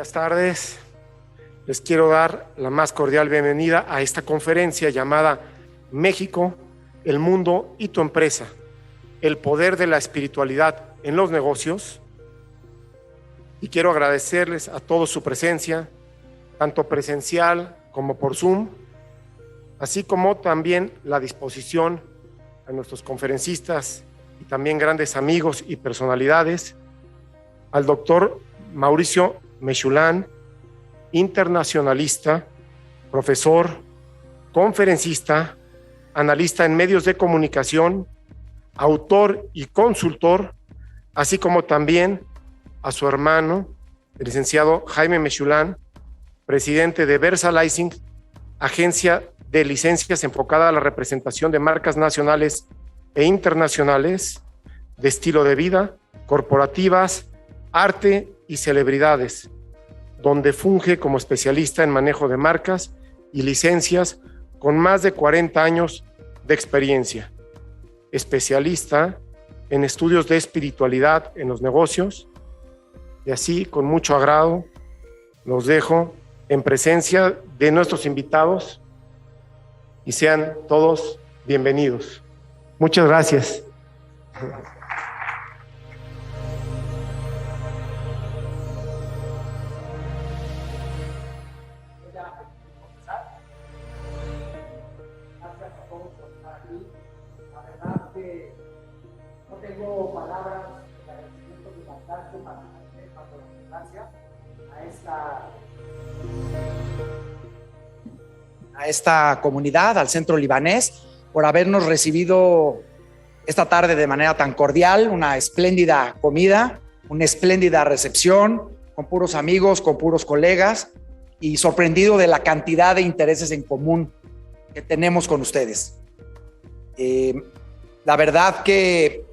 Buenas tardes. Les quiero dar la más cordial bienvenida a esta conferencia llamada México, el mundo y tu empresa, el poder de la espiritualidad en los negocios. Y quiero agradecerles a todos su presencia, tanto presencial como por Zoom, así como también la disposición a nuestros conferencistas y también grandes amigos y personalidades, al doctor Mauricio Mechulán, internacionalista, profesor, conferencista, analista en medios de comunicación, autor y consultor, así como también a su hermano, el licenciado Jaime Mechulán, presidente de Versalicing, agencia de licencias enfocada a la representación de marcas nacionales e internacionales, de estilo de vida, corporativas, arte y celebridades, donde funge como especialista en manejo de marcas y licencias con más de 40 años de experiencia. Especialista en estudios de espiritualidad en los negocios, y así, con mucho agrado, los dejo en presencia de nuestros invitados y sean todos bienvenidos. Muchas gracias. A esta comunidad, al Centro Libanés, por habernos recibido esta tarde de manera tan cordial, una espléndida comida, una espléndida recepción, con puros amigos, con puros colegas, y sorprendido de la cantidad de intereses en común que tenemos con ustedes. La verdad que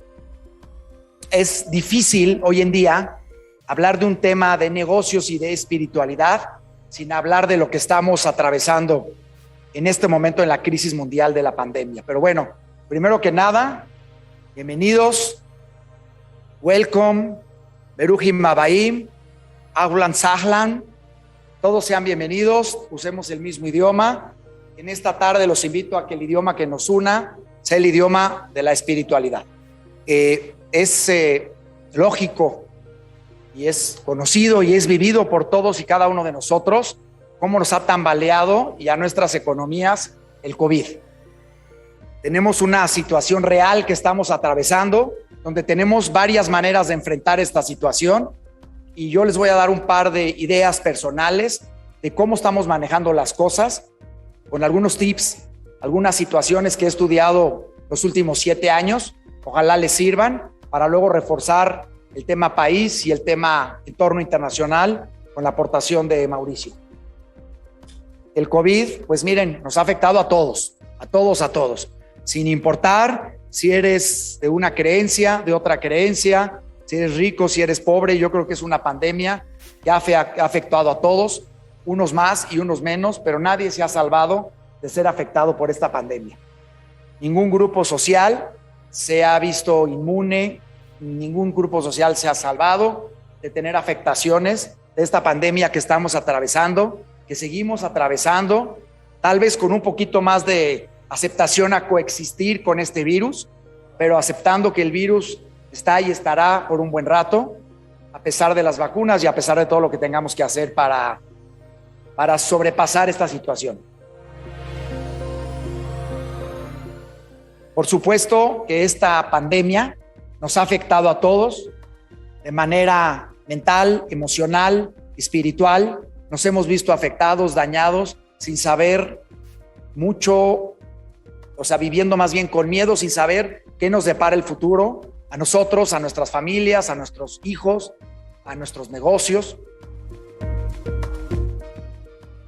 es difícil hoy en día hablar de un tema de negocios y de espiritualidad sin hablar de lo que estamos atravesando en este momento en la crisis mundial de la pandemia. Pero bueno, primero que nada, bienvenidos, welcome, Beruhim Mabaim, Ahlan Sahlan, todos sean bienvenidos, usemos el mismo idioma. En esta tarde los invito a que el idioma que nos una sea el idioma de la espiritualidad. Es lógico y es conocido y es vivido por todos y cada uno de nosotros cómo nos ha tambaleado y a nuestras economías el COVID. Tenemos una situación real que estamos atravesando, donde tenemos varias maneras de enfrentar esta situación, y yo les voy a dar un par de ideas personales de cómo estamos manejando las cosas, con algunos tips, algunas situaciones que he estudiado los últimos 7 años, ojalá les sirvan para luego reforzar el tema país y el tema entorno internacional con la aportación de Mauricio. El COVID, pues miren, nos ha afectado a todos, sin importar si eres de una creencia, de otra creencia, si eres rico, si eres pobre. Yo creo que es una pandemia que ha afectado a todos, unos más y unos menos, pero nadie se ha salvado de ser afectado por esta pandemia. Ningún grupo social se ha visto inmune, ningún grupo social se ha salvado de tener afectaciones de esta pandemia que estamos atravesando, que seguimos atravesando, tal vez con un poquito más de aceptación a coexistir con este virus, pero aceptando que el virus está y estará por un buen rato, a pesar de las vacunas y a pesar de todo lo que tengamos que hacer para sobrepasar esta situación. Por supuesto que esta pandemia nos ha afectado a todos de manera mental, emocional, espiritual. Nos hemos visto afectados, dañados, sin saber mucho, o sea, viviendo más bien con miedo, sin saber qué nos depara el futuro, a nosotros, a nuestras familias, a nuestros hijos, a nuestros negocios.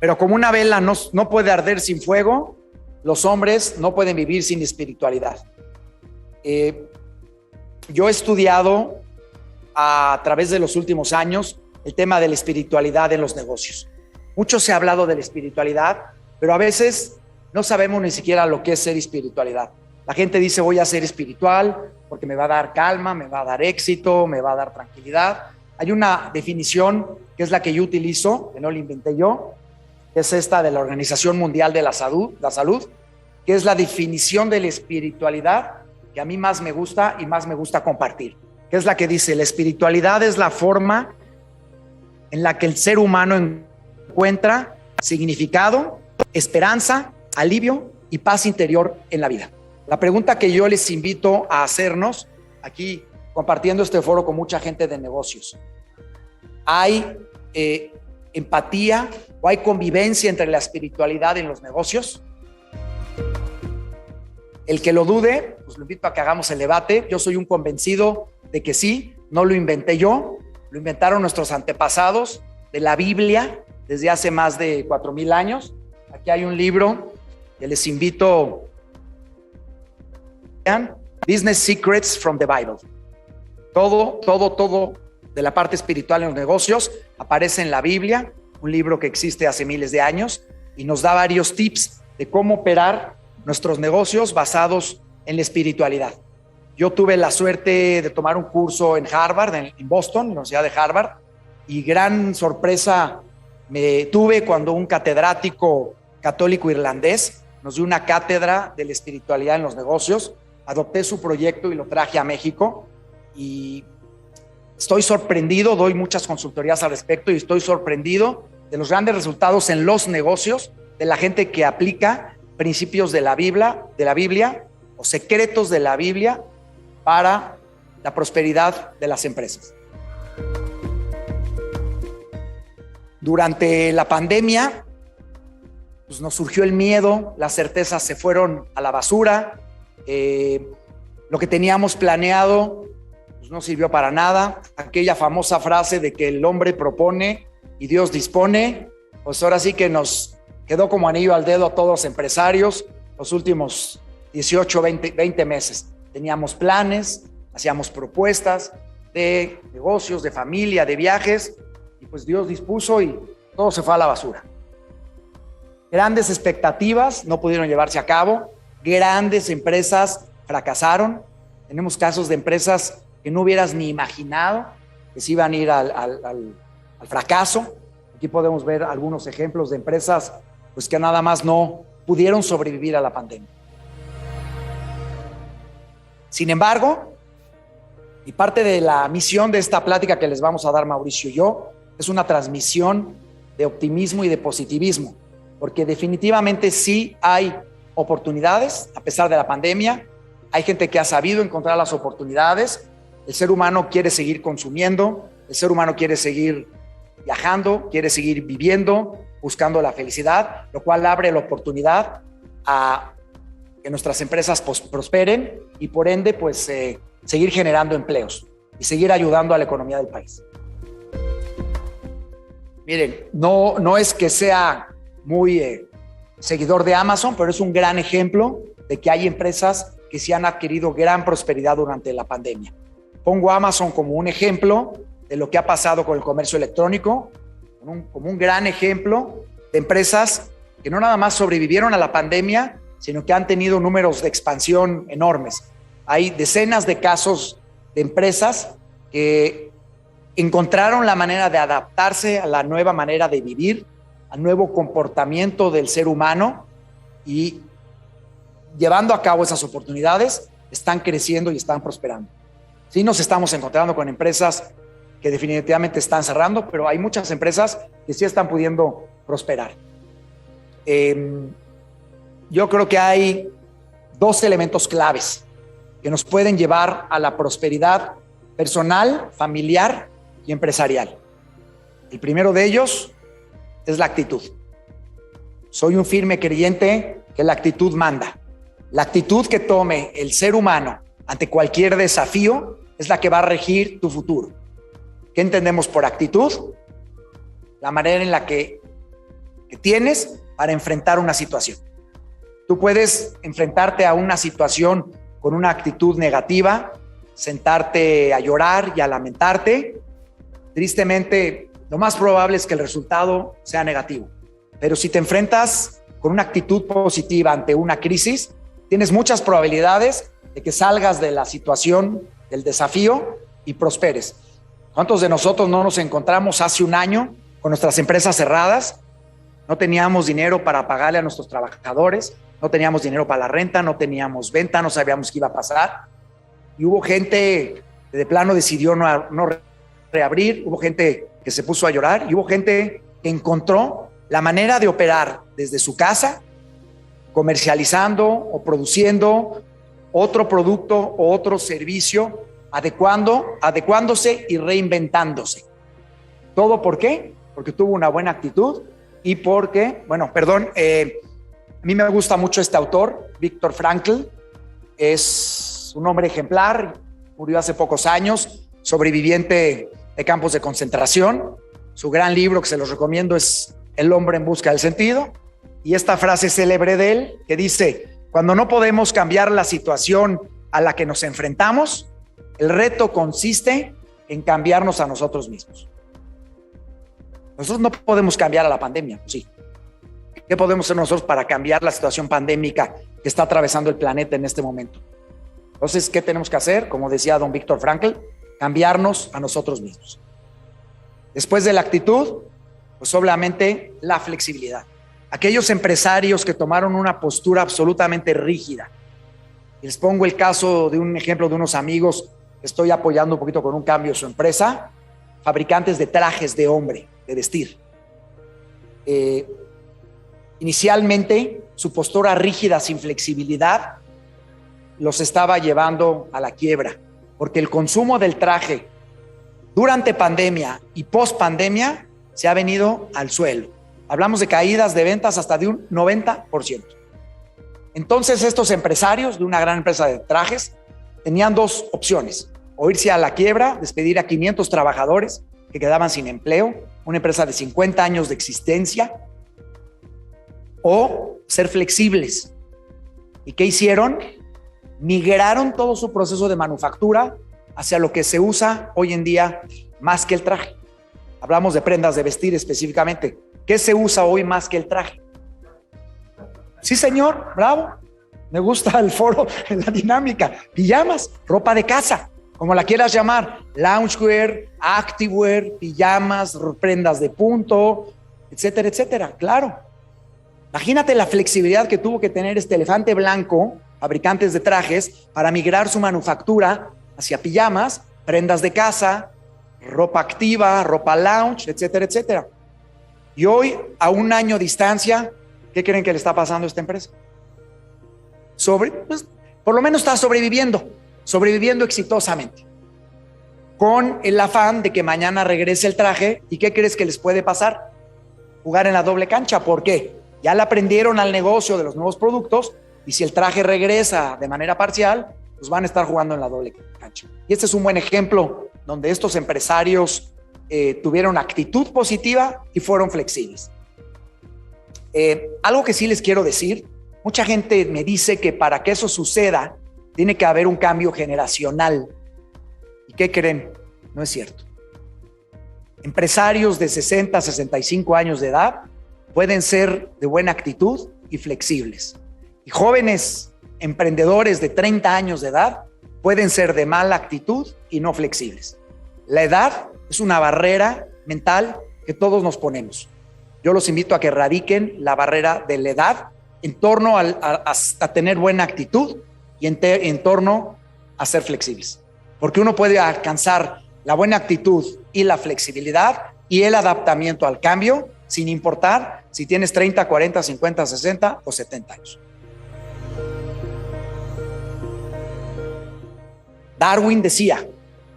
Pero como una vela no puede arder sin fuego, los hombres no pueden vivir sin espiritualidad. Yo he estudiado a través de los últimos años el tema de la espiritualidad en los negocios. Mucho se ha hablado de la espiritualidad, pero a veces no sabemos ni siquiera lo que es ser espiritualidad. La gente dice voy a ser espiritual porque me va a dar calma, me va a dar éxito, me va a dar tranquilidad. Hay una definición que es la que yo utilizo, que no la inventé yo, que es esta de la Organización Mundial de la Salud, que es la definición de la espiritualidad que a mí más me gusta y más me gusta compartir, que es la que dice: la espiritualidad es la forma en la que el ser humano encuentra significado, esperanza, alivio y paz interior en la vida. La pregunta que yo les invito a hacernos aquí, compartiendo este foro con mucha gente de negocios: ¿hay empatía o hay convivencia entre la espiritualidad y los negocios? El que lo dude, pues lo invito a que hagamos el debate. Yo soy un convencido de que sí, no lo inventé yo, lo inventaron nuestros antepasados de la Biblia desde hace más de 4,000 años. Aquí hay un libro que les invito. Business Secrets from the Bible. Todo de la parte espiritual en los negocios aparece en la Biblia, un libro que existe hace miles de años y nos da varios tips de cómo operar nuestros negocios basados en la espiritualidad. Yo tuve la suerte de tomar un curso en Harvard, en Boston, en la Universidad de Harvard, y gran sorpresa me tuve cuando un catedrático católico irlandés nos dio una cátedra de la espiritualidad en los negocios. Adopté su proyecto y lo traje a México y estoy sorprendido, doy muchas consultorías al respecto y estoy sorprendido de los grandes resultados en los negocios de la gente que aplica principios de la Biblia o secretos de la Biblia para la prosperidad de las empresas. Durante la pandemia, pues nos surgió el miedo, las certezas se fueron a la basura, lo que teníamos planeado pues no sirvió para nada. Aquella famosa frase de que el hombre propone y Dios dispone, pues ahora sí que nos quedó como anillo al dedo a todos los empresarios los últimos 18, 20 meses. Teníamos planes, hacíamos propuestas de negocios, de familia, de viajes, y pues Dios dispuso y todo se fue a la basura. Grandes expectativas no pudieron llevarse a cabo, grandes empresas fracasaron. Tenemos casos de empresas que no hubieras ni imaginado que se iban a ir al fracaso. Aquí podemos ver algunos ejemplos de empresas pues que nada más no pudieron sobrevivir a la pandemia. Sin embargo, y parte de la misión de esta plática que les vamos a dar Mauricio y yo, es una transmisión de optimismo y de positivismo, porque definitivamente sí hay oportunidades a pesar de la pandemia. Hay gente que ha sabido encontrar las oportunidades. El ser humano quiere seguir consumiendo, el ser humano quiere seguir viajando, quiere seguir viviendo, buscando la felicidad, lo cual abre la oportunidad a que nuestras empresas prosperen y por ende pues seguir generando empleos y seguir ayudando a la economía del país. Miren, no es que sea muy seguidor de Amazon, pero es un gran ejemplo de que hay empresas que sí han adquirido gran prosperidad durante la pandemia. Pongo a Amazon como un ejemplo de lo que ha pasado con el comercio electrónico, como un gran ejemplo de empresas que no nada más sobrevivieron a la pandemia, sino que han tenido números de expansión enormes. Hay decenas de casos de empresas que encontraron la manera de adaptarse a la nueva manera de vivir, al nuevo comportamiento del ser humano y llevando a cabo esas oportunidades, están creciendo y están prosperando. Sí nos estamos encontrando con empresas que definitivamente están cerrando, pero hay muchas empresas que sí están pudiendo prosperar. Yo creo que hay dos elementos claves que nos pueden llevar a la prosperidad personal, familiar y empresarial. El primero de ellos es la actitud. Soy un firme creyente que la actitud manda. La actitud que tome el ser humano ante cualquier desafío es la que va a regir tu futuro. ¿Qué entendemos por actitud? La manera en la que tienes para enfrentar una situación. Tú puedes enfrentarte a una situación con una actitud negativa, sentarte a llorar y a lamentarte. Tristemente, lo más probable es que el resultado sea negativo. Pero si te enfrentas con una actitud positiva ante una crisis, tienes muchas probabilidades de que salgas de la situación, del desafío y prosperes. ¿Cuántos de nosotros no nos encontramos hace un año con nuestras empresas cerradas? No teníamos dinero para pagarle a nuestros trabajadores, no teníamos dinero para la renta, no teníamos venta, no sabíamos qué iba a pasar. Y hubo gente que de plano decidió no reabrir, hubo gente que se puso a llorar y hubo gente que encontró la manera de operar desde su casa, comercializando o produciendo otro producto o otro servicio, adecuándose y reinventándose. ¿Todo por qué? Porque tuvo una buena actitud y porque, a mí me gusta mucho este autor, Viktor Frankl. Es un hombre ejemplar, murió hace pocos años, sobreviviente de campos de concentración. Su gran libro que se los recomiendo es El hombre en busca del sentido. Y esta frase célebre de él que dice: cuando no podemos cambiar la situación a la que nos enfrentamos, el reto consiste en cambiarnos a nosotros mismos. Nosotros no podemos cambiar a la pandemia, ¿sí? ¿Qué podemos hacer nosotros para cambiar la situación pandémica que está atravesando el planeta en este momento? Entonces, ¿qué tenemos que hacer? Como decía don Viktor Frankl, cambiarnos a nosotros mismos. Después de la actitud, pues obviamente la flexibilidad. Aquellos empresarios que tomaron una postura absolutamente rígida. Les pongo el caso de un ejemplo de unos amigos que estoy apoyando un poquito con un cambio en su empresa, fabricantes de trajes de hombre, de vestir. Inicialmente, su postura rígida, sin flexibilidad, los estaba llevando a la quiebra, porque el consumo del traje durante pandemia y post pandemia se ha venido al suelo. Hablamos de caídas de ventas hasta de un 90%. Entonces, estos empresarios de una gran empresa de trajes tenían dos opciones: o irse a la quiebra, despedir a 500 trabajadores que quedaban sin empleo, una empresa de 50 años de existencia, o ser flexibles. ¿Y qué hicieron? Migraron todo su proceso de manufactura hacia lo que se usa hoy en día más que el traje. Hablamos de prendas de vestir específicamente. ¿Qué se usa hoy más que el traje? Sí, señor, bravo. Me gusta el foro, la dinámica. Pijamas, ropa de casa, como la quieras llamar. Loungewear, activewear, pijamas, prendas de punto, etcétera, etcétera. Claro. Imagínate la flexibilidad que tuvo que tener este elefante blanco, fabricantes de trajes, para migrar su manufactura hacia pijamas, prendas de casa, ropa activa, ropa lounge, etcétera, etcétera. Y hoy, a un año de distancia, ¿qué creen que le está pasando a esta empresa? Pues, por lo menos está sobreviviendo exitosamente, con el afán de que mañana regrese el traje. ¿Y qué crees que les puede pasar? Jugar en la doble cancha. ¿Por qué? Ya le aprendieron al negocio de los nuevos productos, y si el traje regresa de manera parcial, pues van a estar jugando en la doble cancha. Y este es un buen ejemplo donde estos empresarios tuvieron actitud positiva y fueron flexibles. Algo que sí les quiero decir: mucha gente me dice que para que eso suceda tiene que haber un cambio generacional. ¿Y qué creen? No es cierto. Empresarios de 60 a 65 años de edad pueden ser de buena actitud y flexibles. Y jóvenes emprendedores de 30 años de edad pueden ser de mala actitud y no flexibles. La edad es una barrera mental que todos nos ponemos. Yo los invito a que erradiquen la barrera de la edad en torno a tener buena actitud y en torno a ser flexibles. Porque uno puede alcanzar la buena actitud y la flexibilidad y el adaptamiento al cambio sin importar si tienes 30, 40, 50, 60 o 70 años. Darwin decía: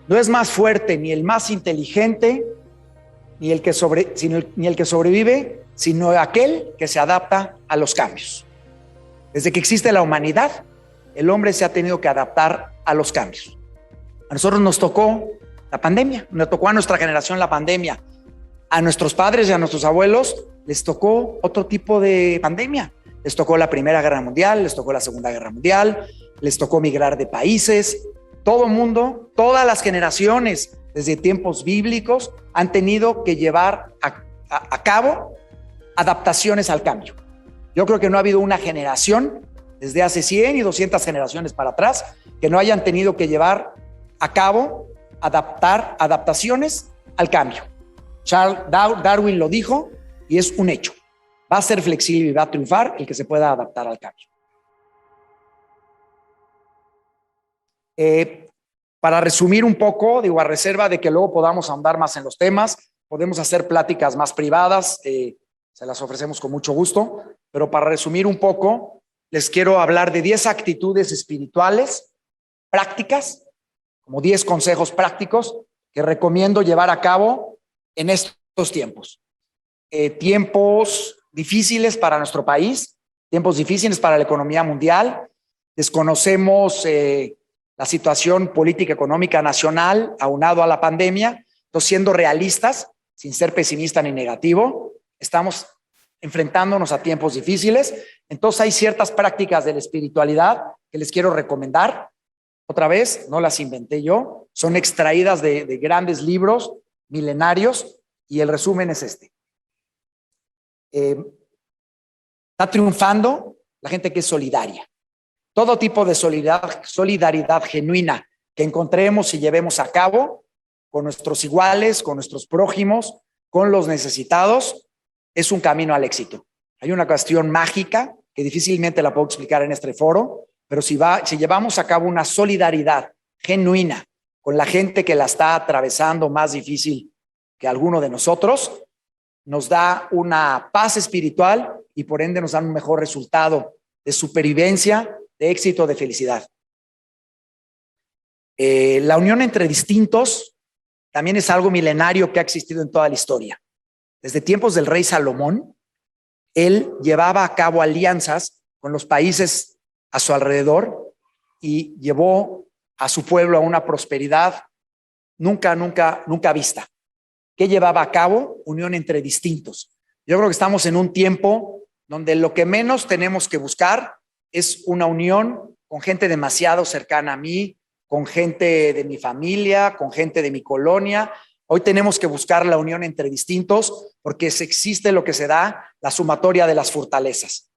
no es más fuerte ni el más inteligente ni el que sobrevive, sino aquel que se adapta a los cambios. Desde que existe la humanidad, el hombre se ha tenido que adaptar a los cambios. A nosotros nos tocó la pandemia, nos tocó a nuestra generación la pandemia. A nuestros padres y a nuestros abuelos les tocó otro tipo de pandemia. Les tocó la Primera Guerra Mundial, les tocó la Segunda Guerra Mundial, les tocó migrar de países. Todo mundo, todas las generaciones, desde tiempos bíblicos, han tenido que llevar a cabo adaptaciones al cambio. Yo creo que no ha habido una generación, desde hace 100 y 200 generaciones para atrás, que no hayan tenido que llevar a cabo adaptaciones al cambio. Charles Darwin lo dijo y es un hecho. Va a ser flexible y va a triunfar el que se pueda adaptar al cambio. Para resumir un poco, digo, a reserva de que luego podamos ahondar más en los temas, podemos hacer pláticas más privadas, se las ofrecemos con mucho gusto, pero para resumir un poco, les quiero hablar de 10 actitudes espirituales prácticas, como 10 consejos prácticos que recomiendo llevar a cabo en estos tiempos. Tiempos difíciles para nuestro país, tiempos difíciles para la economía mundial. Desconocemos la situación política económica nacional aunado a la pandemia. Entonces, siendo realistas, sin ser pesimista ni negativo, estamos enfrentándonos a tiempos difíciles. Entonces, hay ciertas prácticas de la espiritualidad que les quiero recomendar. Otra vez, no las inventé yo, son extraídas de grandes libros milenarios y el resumen es este. Está triunfando la gente que es solidaria. Todo tipo de solidaridad genuina que encontremos y llevemos a cabo con nuestros iguales, con nuestros prójimos, con los necesitados, es un camino al éxito. Hay una cuestión mágica que difícilmente la puedo explicar en este foro, pero si llevamos a cabo una solidaridad genuina con la gente que la está atravesando más difícil que alguno de nosotros, nos da una paz espiritual y por ende nos da un mejor resultado de supervivencia, de éxito, de felicidad. La unión entre distintos también es algo milenario que ha existido en toda la historia. Desde tiempos del rey Salomón, él llevaba a cabo alianzas con los países a su alrededor y llevó a su pueblo a una prosperidad nunca vista. ¿Qué llevaba a cabo? Unión entre distintos. Yo creo que estamos en un tiempo donde lo que menos tenemos que buscar es una unión con gente demasiado cercana a mí, con gente de mi familia, con gente de mi colonia. Hoy tenemos que buscar la unión entre distintos porque existe lo que se da, la sumatoria de las fortalezas.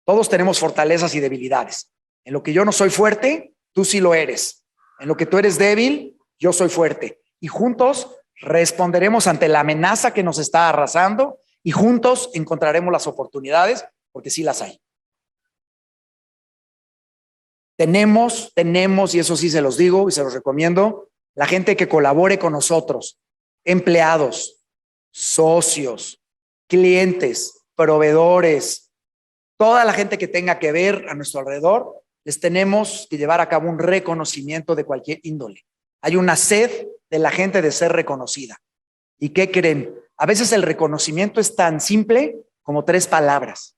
Todos tenemos fortalezas y debilidades. En lo que yo no soy fuerte, tú sí lo eres. En lo que tú eres débil, yo soy fuerte. Y juntos responderemos ante la amenaza que nos está arrasando y juntos encontraremos las oportunidades porque sí las hay. Tenemos, y eso sí se los digo y se los recomiendo, la gente que colabore con nosotros, empleados, socios, clientes, proveedores, toda la gente que tenga que ver a nuestro alrededor, les tenemos que llevar a cabo un reconocimiento de cualquier índole. Hay una sed de la gente de ser reconocida. ¿Y qué creen? A veces el reconocimiento es tan simple como 3 palabras.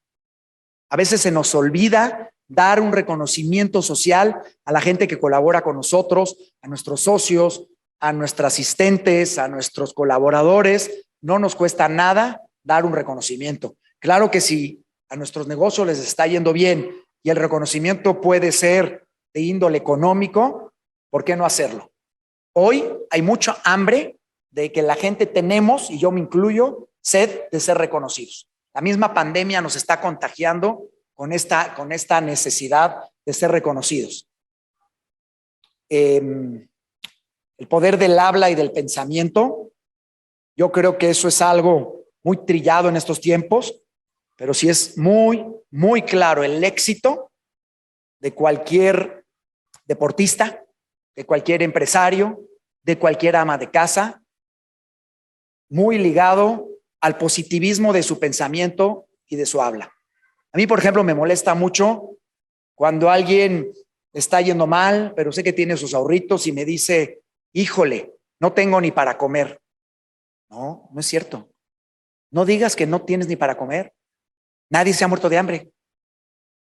A veces se nos olvida dar un reconocimiento social a la gente que colabora con nosotros, a nuestros socios, a nuestros asistentes, a nuestros colaboradores. No nos cuesta nada dar un reconocimiento. Claro que si a nuestros negocios les está yendo bien y el reconocimiento puede ser de índole económico, ¿por qué no hacerlo? Hoy hay mucha hambre de que la gente tenemos, y yo me incluyo, sed de ser reconocidos. La misma pandemia nos está contagiando con esta necesidad de ser reconocidos. El poder del habla y del pensamiento, yo creo que eso es algo muy trillado en estos tiempos, pero sí es muy claro el éxito de cualquier deportista, de cualquier empresario, de cualquier ama de casa, muy ligado al positivismo de su pensamiento y de su habla. A mí, por ejemplo, me molesta mucho cuando alguien está yendo mal, pero sé que tiene sus ahorritos y me dice, híjole, no tengo ni para comer. No, no es cierto. No digas que no tienes ni para comer. Nadie se ha muerto de hambre.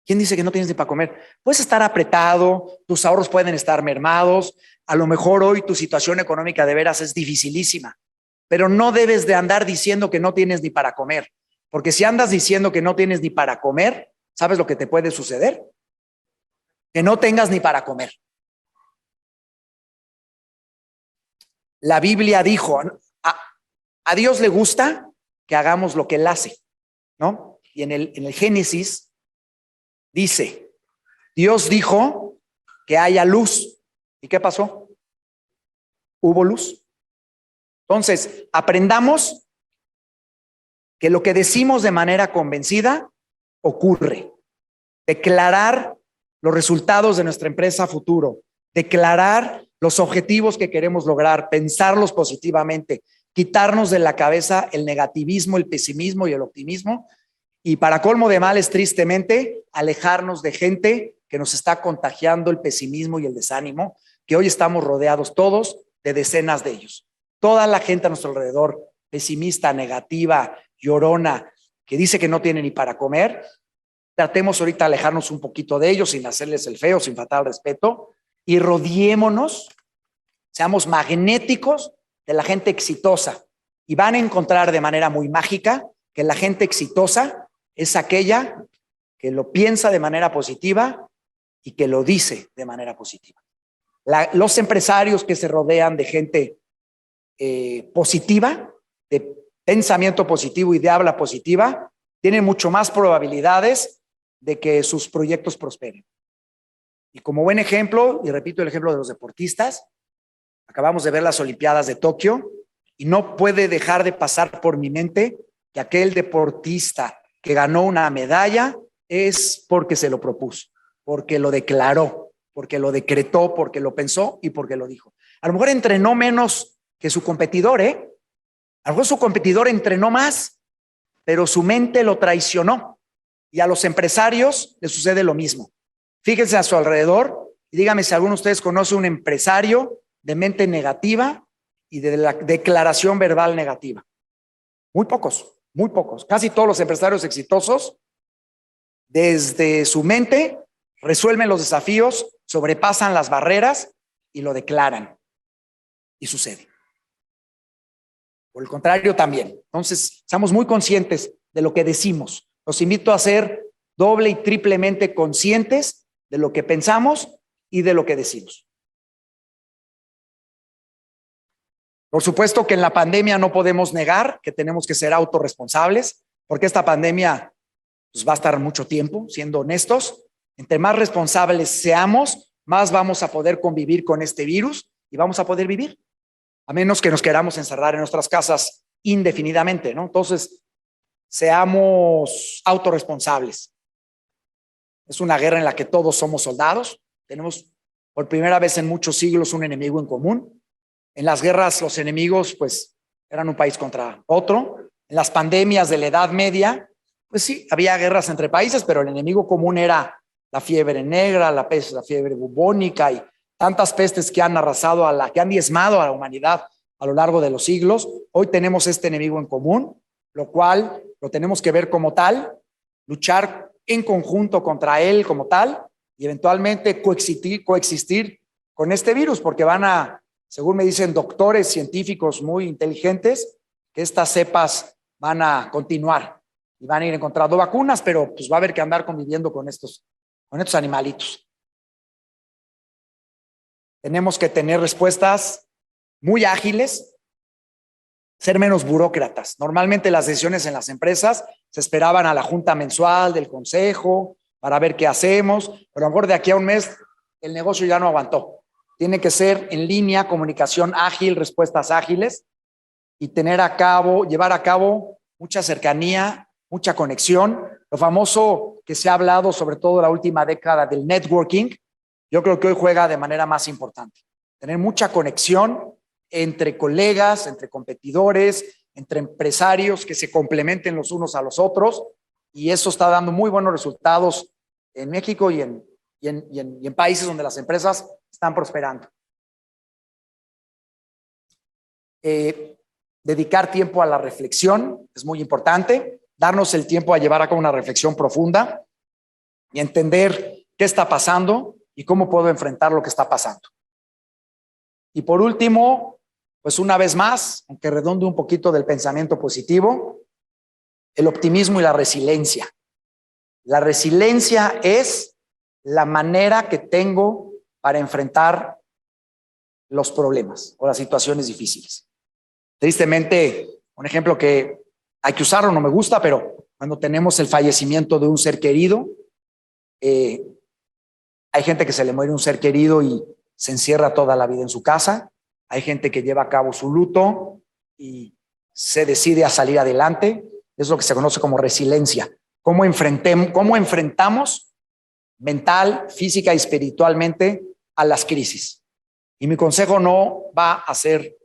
¿Quién dice que no tienes ni para comer? Puedes estar apretado, tus ahorros pueden estar mermados, a lo mejor hoy tu situación económica de veras es dificilísima, pero no debes de andar diciendo que no tienes ni para comer, porque si andas diciendo que no tienes ni para comer, ¿sabes lo que te puede suceder? Que no tengas ni para comer. La Biblia dijo, a Dios le gusta que hagamos lo que Él hace, ¿no? Y en el Génesis dice, Dios dijo que haya luz. ¿Y qué pasó? hubo luz. Entonces, aprendamos que lo que decimos de manera convencida ocurre. Declarar los resultados de nuestra empresa a futuro, declarar los objetivos que queremos lograr, pensarlos positivamente, quitarnos de la cabeza el negativismo, el pesimismo y el optimismo, y para colmo de males, tristemente, alejarnos de gente que nos está contagiando el pesimismo y el desánimo, que hoy estamos rodeados todos de decenas de ellos. Toda la gente a nuestro alrededor, pesimista, negativa, llorona, que dice que no tiene ni para comer. Tratemos ahorita de alejarnos un poquito de ellos sin hacerles el feo, sin faltar al respeto, y rodeémonos, seamos magnéticos de la gente exitosa, y van a encontrar de manera muy mágica que la gente exitosa es aquella que lo piensa de manera positiva y que lo dice de manera positiva. Los empresarios que se rodean de gente positiva, de pensamiento positivo y de habla positiva, tienen mucho más probabilidades de que sus proyectos prosperen. Y como buen ejemplo, y repito el ejemplo de los deportistas, acabamos de ver las Olimpiadas de Tokio y no puede dejar de pasar por mi mente que aquel deportista que ganó una medalla es porque se lo propuso, porque lo declaró, porque lo decretó, porque lo pensó y porque lo dijo. A lo mejor entrenó menos que su competidor, A lo mejor su competidor entrenó más, pero su mente lo traicionó. Y a los empresarios les sucede lo mismo. Fíjense a su alrededor y díganme si alguno de ustedes conoce un empresario de mente negativa y de la declaración verbal negativa. Muy pocos. Casi todos los empresarios exitosos, desde su mente, resuelven los desafíos, sobrepasan las barreras y lo declaran. Y sucede. Por el contrario también. Entonces, estamos muy conscientes de lo que decimos. Los invito a ser doble y triplemente conscientes de lo que pensamos y de lo que decimos. Por supuesto que en la pandemia no podemos negar que tenemos que ser autorresponsables, porque esta pandemia pues, va a estar mucho tiempo, siendo honestos. Entre más responsables seamos, más vamos a poder convivir con este virus y vamos a poder vivir, a menos que nos queramos encerrar en nuestras casas indefinidamente, ¿no? Entonces, seamos autorresponsables. Es una guerra en la que todos somos soldados. Tenemos por primera vez en muchos siglos un enemigo en común. En las guerras los enemigos pues eran un país contra otro. En las pandemias de la Edad Media, pues sí, había guerras entre países, pero el enemigo común era la fiebre negra, la peste, la fiebre bubónica y tantas pestes que han arrasado que han diezmado a la humanidad a lo largo de los siglos. Hoy tenemos este enemigo en común, lo cual lo tenemos que ver como tal, luchar en conjunto contra él como tal y eventualmente coexistir con este virus, porque según me dicen doctores científicos muy inteligentes, que estas cepas van a continuar y van a ir encontrando vacunas, pero pues va a haber que andar conviviendo con estos animalitos. Tenemos que tener respuestas muy ágiles, ser menos burócratas. Normalmente las decisiones en las empresas se esperaban a la junta mensual del consejo para ver qué hacemos, pero a lo mejor de aquí a un mes el negocio ya no aguantó. Tiene que ser en línea, comunicación ágil, respuestas ágiles y llevar a cabo mucha cercanía, mucha conexión. Lo famoso que se ha hablado, sobre todo la última década, del networking, yo creo que hoy juega de manera más importante. Tener mucha conexión entre colegas, entre competidores, entre empresarios que se complementen los unos a los otros, y eso está dando muy buenos resultados en México y en países donde las empresas están prosperando. Dedicar tiempo a la reflexión es muy importante, darnos el tiempo a llevar a cabo una reflexión profunda y entender qué está pasando y cómo puedo enfrentar lo que está pasando. Y por último, pues una vez más, aunque redonde un poquito del pensamiento positivo, el optimismo y la resiliencia. La resiliencia es la manera que tengo para enfrentar los problemas o las situaciones difíciles. Tristemente, un ejemplo que hay que usarlo, no me gusta, pero cuando tenemos el fallecimiento de un ser querido, hay gente que se le muere un ser querido y se encierra toda la vida en su casa. hay gente que lleva a cabo su luto y se decide a salir adelante. Es lo que se conoce como resiliencia. ¿Cómo enfrentamos mental, física y espiritualmente a las crisis? Y mi consejo no va a ser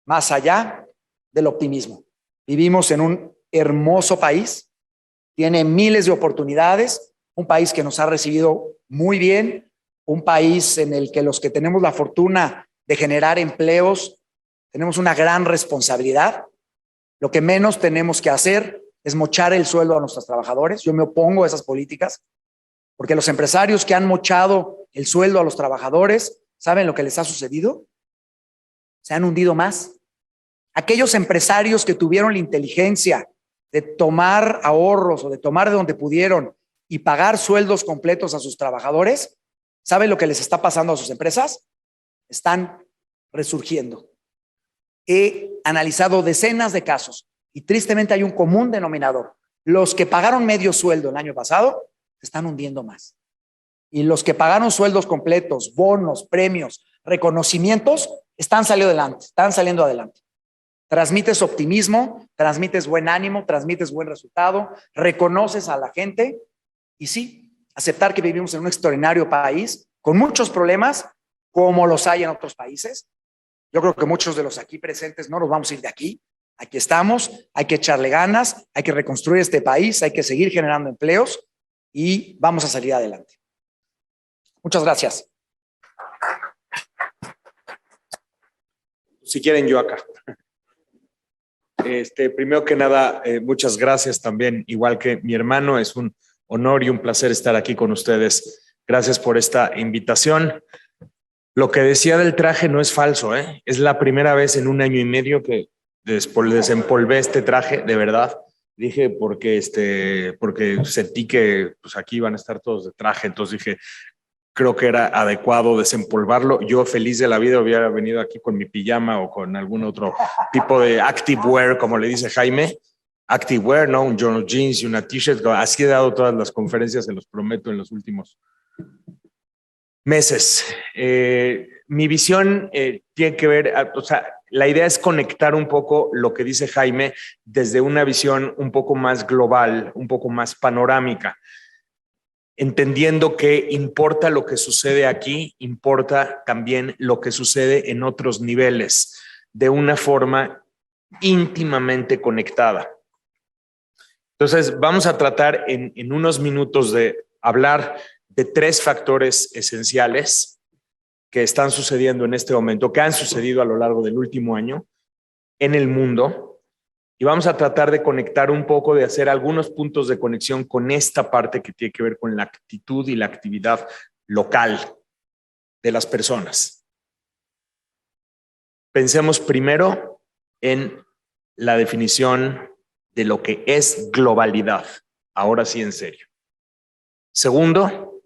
más allá del optimismo. Vivimos en un hermoso país, tiene miles de oportunidades, un país que nos ha recibido muy bien, un país en el que los que tenemos la fortuna de generar empleos tenemos una gran responsabilidad. Lo que menos tenemos que hacer es mochar el sueldo a nuestros trabajadores. Yo me opongo a esas políticas, porque los empresarios que han mochado el sueldo a los trabajadores, ¿saben lo que les ha sucedido? Se han hundido más. Aquellos empresarios que tuvieron la inteligencia de tomar ahorros o de tomar de donde pudieron y pagar sueldos completos a sus trabajadores, ¿saben lo que les está pasando a sus empresas? Están resurgiendo. He analizado decenas de casos y tristemente hay un común denominador. Los que pagaron medio sueldo el año pasado se están hundiendo más. Y los que pagaron sueldos completos, bonos, premios, reconocimientos, están saliendo adelante. Transmites optimismo, transmites buen ánimo, transmites buen resultado, reconoces a la gente y sí, aceptar que vivimos en un extraordinario país con muchos problemas como los hay en otros países. Yo creo que muchos de los aquí presentes no nos vamos a ir de aquí. Aquí estamos, hay que echarle ganas, hay que reconstruir este país, hay que seguir generando empleos y vamos a salir adelante. Muchas gracias. Si quieren, yo acá. Primero que nada, muchas gracias también, igual que mi hermano, es un honor y un placer estar aquí con ustedes. Gracias por esta invitación. Lo que decía del traje no es falso, ¿eh? Es la primera vez en 1 año y medio que desempolvé este traje, de verdad. Dije porque sentí que pues aquí iban a estar todos de traje, entonces dije, creo que era adecuado desempolvarlo. Yo feliz de la vida hubiera venido aquí con mi pijama o con algún otro tipo de active wear, como le dice Jaime. Active wear, ¿no? Un journal jeans y una t-shirt. Así he dado todas las conferencias, se los prometo, en los últimos meses. Mi visión tiene que ver, o sea, la idea es conectar un poco lo que dice Jaime desde una visión un poco más global, un poco más panorámica, entendiendo que importa lo que sucede aquí, importa también lo que sucede en otros niveles, de una forma íntimamente conectada. Entonces, vamos a tratar en unos minutos de hablar de 3 factores esenciales que están sucediendo en este momento, que han sucedido a lo largo del último año en el mundo, y vamos a tratar de conectar un poco, de hacer algunos puntos de conexión con esta parte que tiene que ver con la actitud y la actividad local de las personas. Pensemos primero en la definición de lo que es globalidad, ahora sí en serio. Segundo,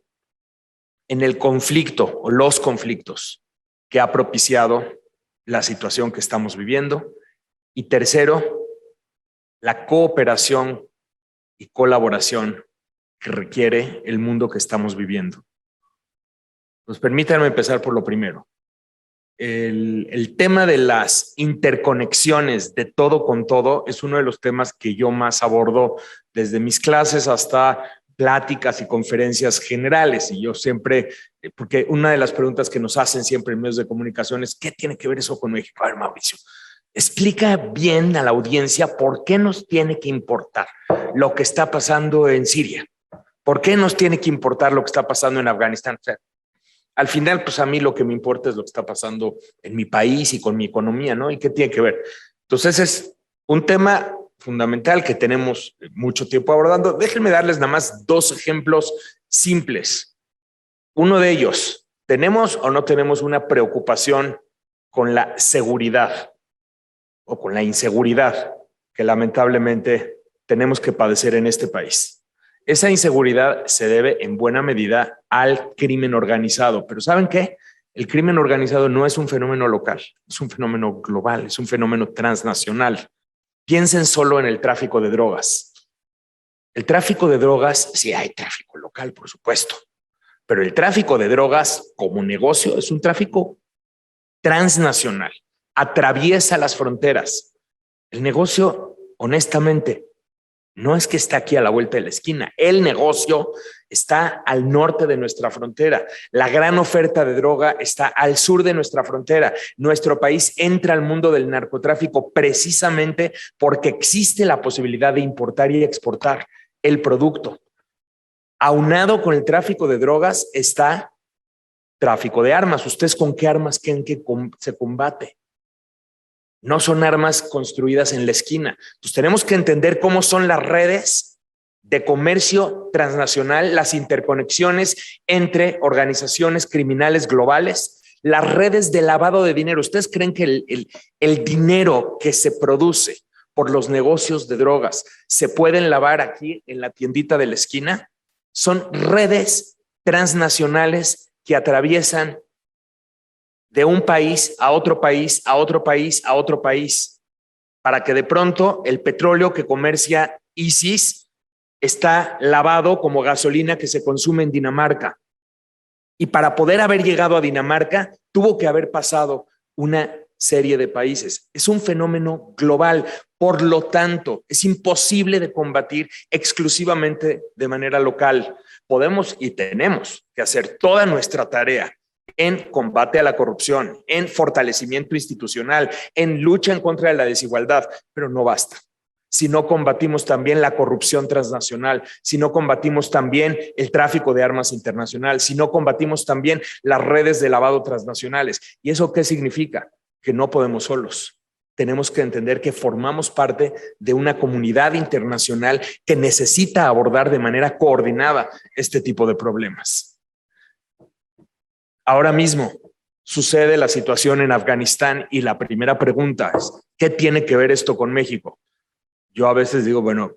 en el conflicto o los conflictos que ha propiciado la situación que estamos viviendo. Y tercero, la cooperación y colaboración que requiere el mundo que estamos viviendo. Pues permítanme empezar por lo primero. El tema de las interconexiones de todo con todo es uno de los temas que yo más abordo desde mis clases hasta pláticas y conferencias generales. Y yo siempre, porque una de las preguntas que nos hacen siempre en medios de comunicación es, ¿qué tiene que ver eso con México? A ver, Mauricio, explica bien a la audiencia por qué nos tiene que importar lo que está pasando en Siria. ¿Por qué nos tiene que importar lo que está pasando en Afganistán? O sea, al final, pues a mí lo que me importa es lo que está pasando en mi país y con mi economía, ¿no? ¿Y qué tiene que ver? Entonces es un tema fundamental que tenemos mucho tiempo abordando. Déjenme darles nada más 2 ejemplos simples. Uno de ellos, ¿tenemos o no tenemos una preocupación con la seguridad o con la inseguridad que lamentablemente tenemos que padecer en este país? Esa inseguridad se debe en buena medida al crimen organizado. Pero ¿saben qué? El crimen organizado no es un fenómeno local, es un fenómeno global, es un fenómeno transnacional. Piensen solo en el tráfico de drogas. El tráfico de drogas, sí hay tráfico local, por supuesto, pero el tráfico de drogas como negocio es un tráfico transnacional. atraviesa las fronteras. El negocio, honestamente, no es que está aquí a la vuelta de la esquina. El negocio está al norte de nuestra frontera. La gran oferta de droga está al sur de nuestra frontera. Nuestro país entra al mundo del narcotráfico precisamente porque existe la posibilidad de importar y exportar el producto. Aunado con el tráfico de drogas está tráfico de armas. ¿Ustedes con qué armas creen que se combate? No son armas construidas en la esquina. Entonces tenemos que entender cómo son las redes de comercio transnacional, las interconexiones entre organizaciones criminales globales, las redes de lavado de dinero. ¿Ustedes creen que el dinero que se produce por los negocios de drogas se pueden lavar aquí en la tiendita de la esquina? Son redes transnacionales que atraviesan de un país a otro país, a otro país, a otro país, para que de pronto el petróleo que comercia ISIS está lavado como gasolina que se consume en Dinamarca. Y para poder haber llegado a Dinamarca, tuvo que haber pasado una serie de países. Es un fenómeno global, por lo tanto, es imposible de combatir exclusivamente de manera local. Podemos y tenemos que hacer toda nuestra tarea en combate a la corrupción, en fortalecimiento institucional, en lucha en contra de la desigualdad, pero no basta. Si no combatimos también la corrupción transnacional, si no combatimos también el tráfico de armas internacional, si no combatimos también las redes de lavado transnacionales. ¿Y eso qué significa? Que no podemos solos. Tenemos que entender que formamos parte de una comunidad internacional que necesita abordar de manera coordinada este tipo de problemas. Ahora mismo sucede la situación en Afganistán y la primera pregunta es, ¿qué tiene que ver esto con México? Yo a veces digo, bueno,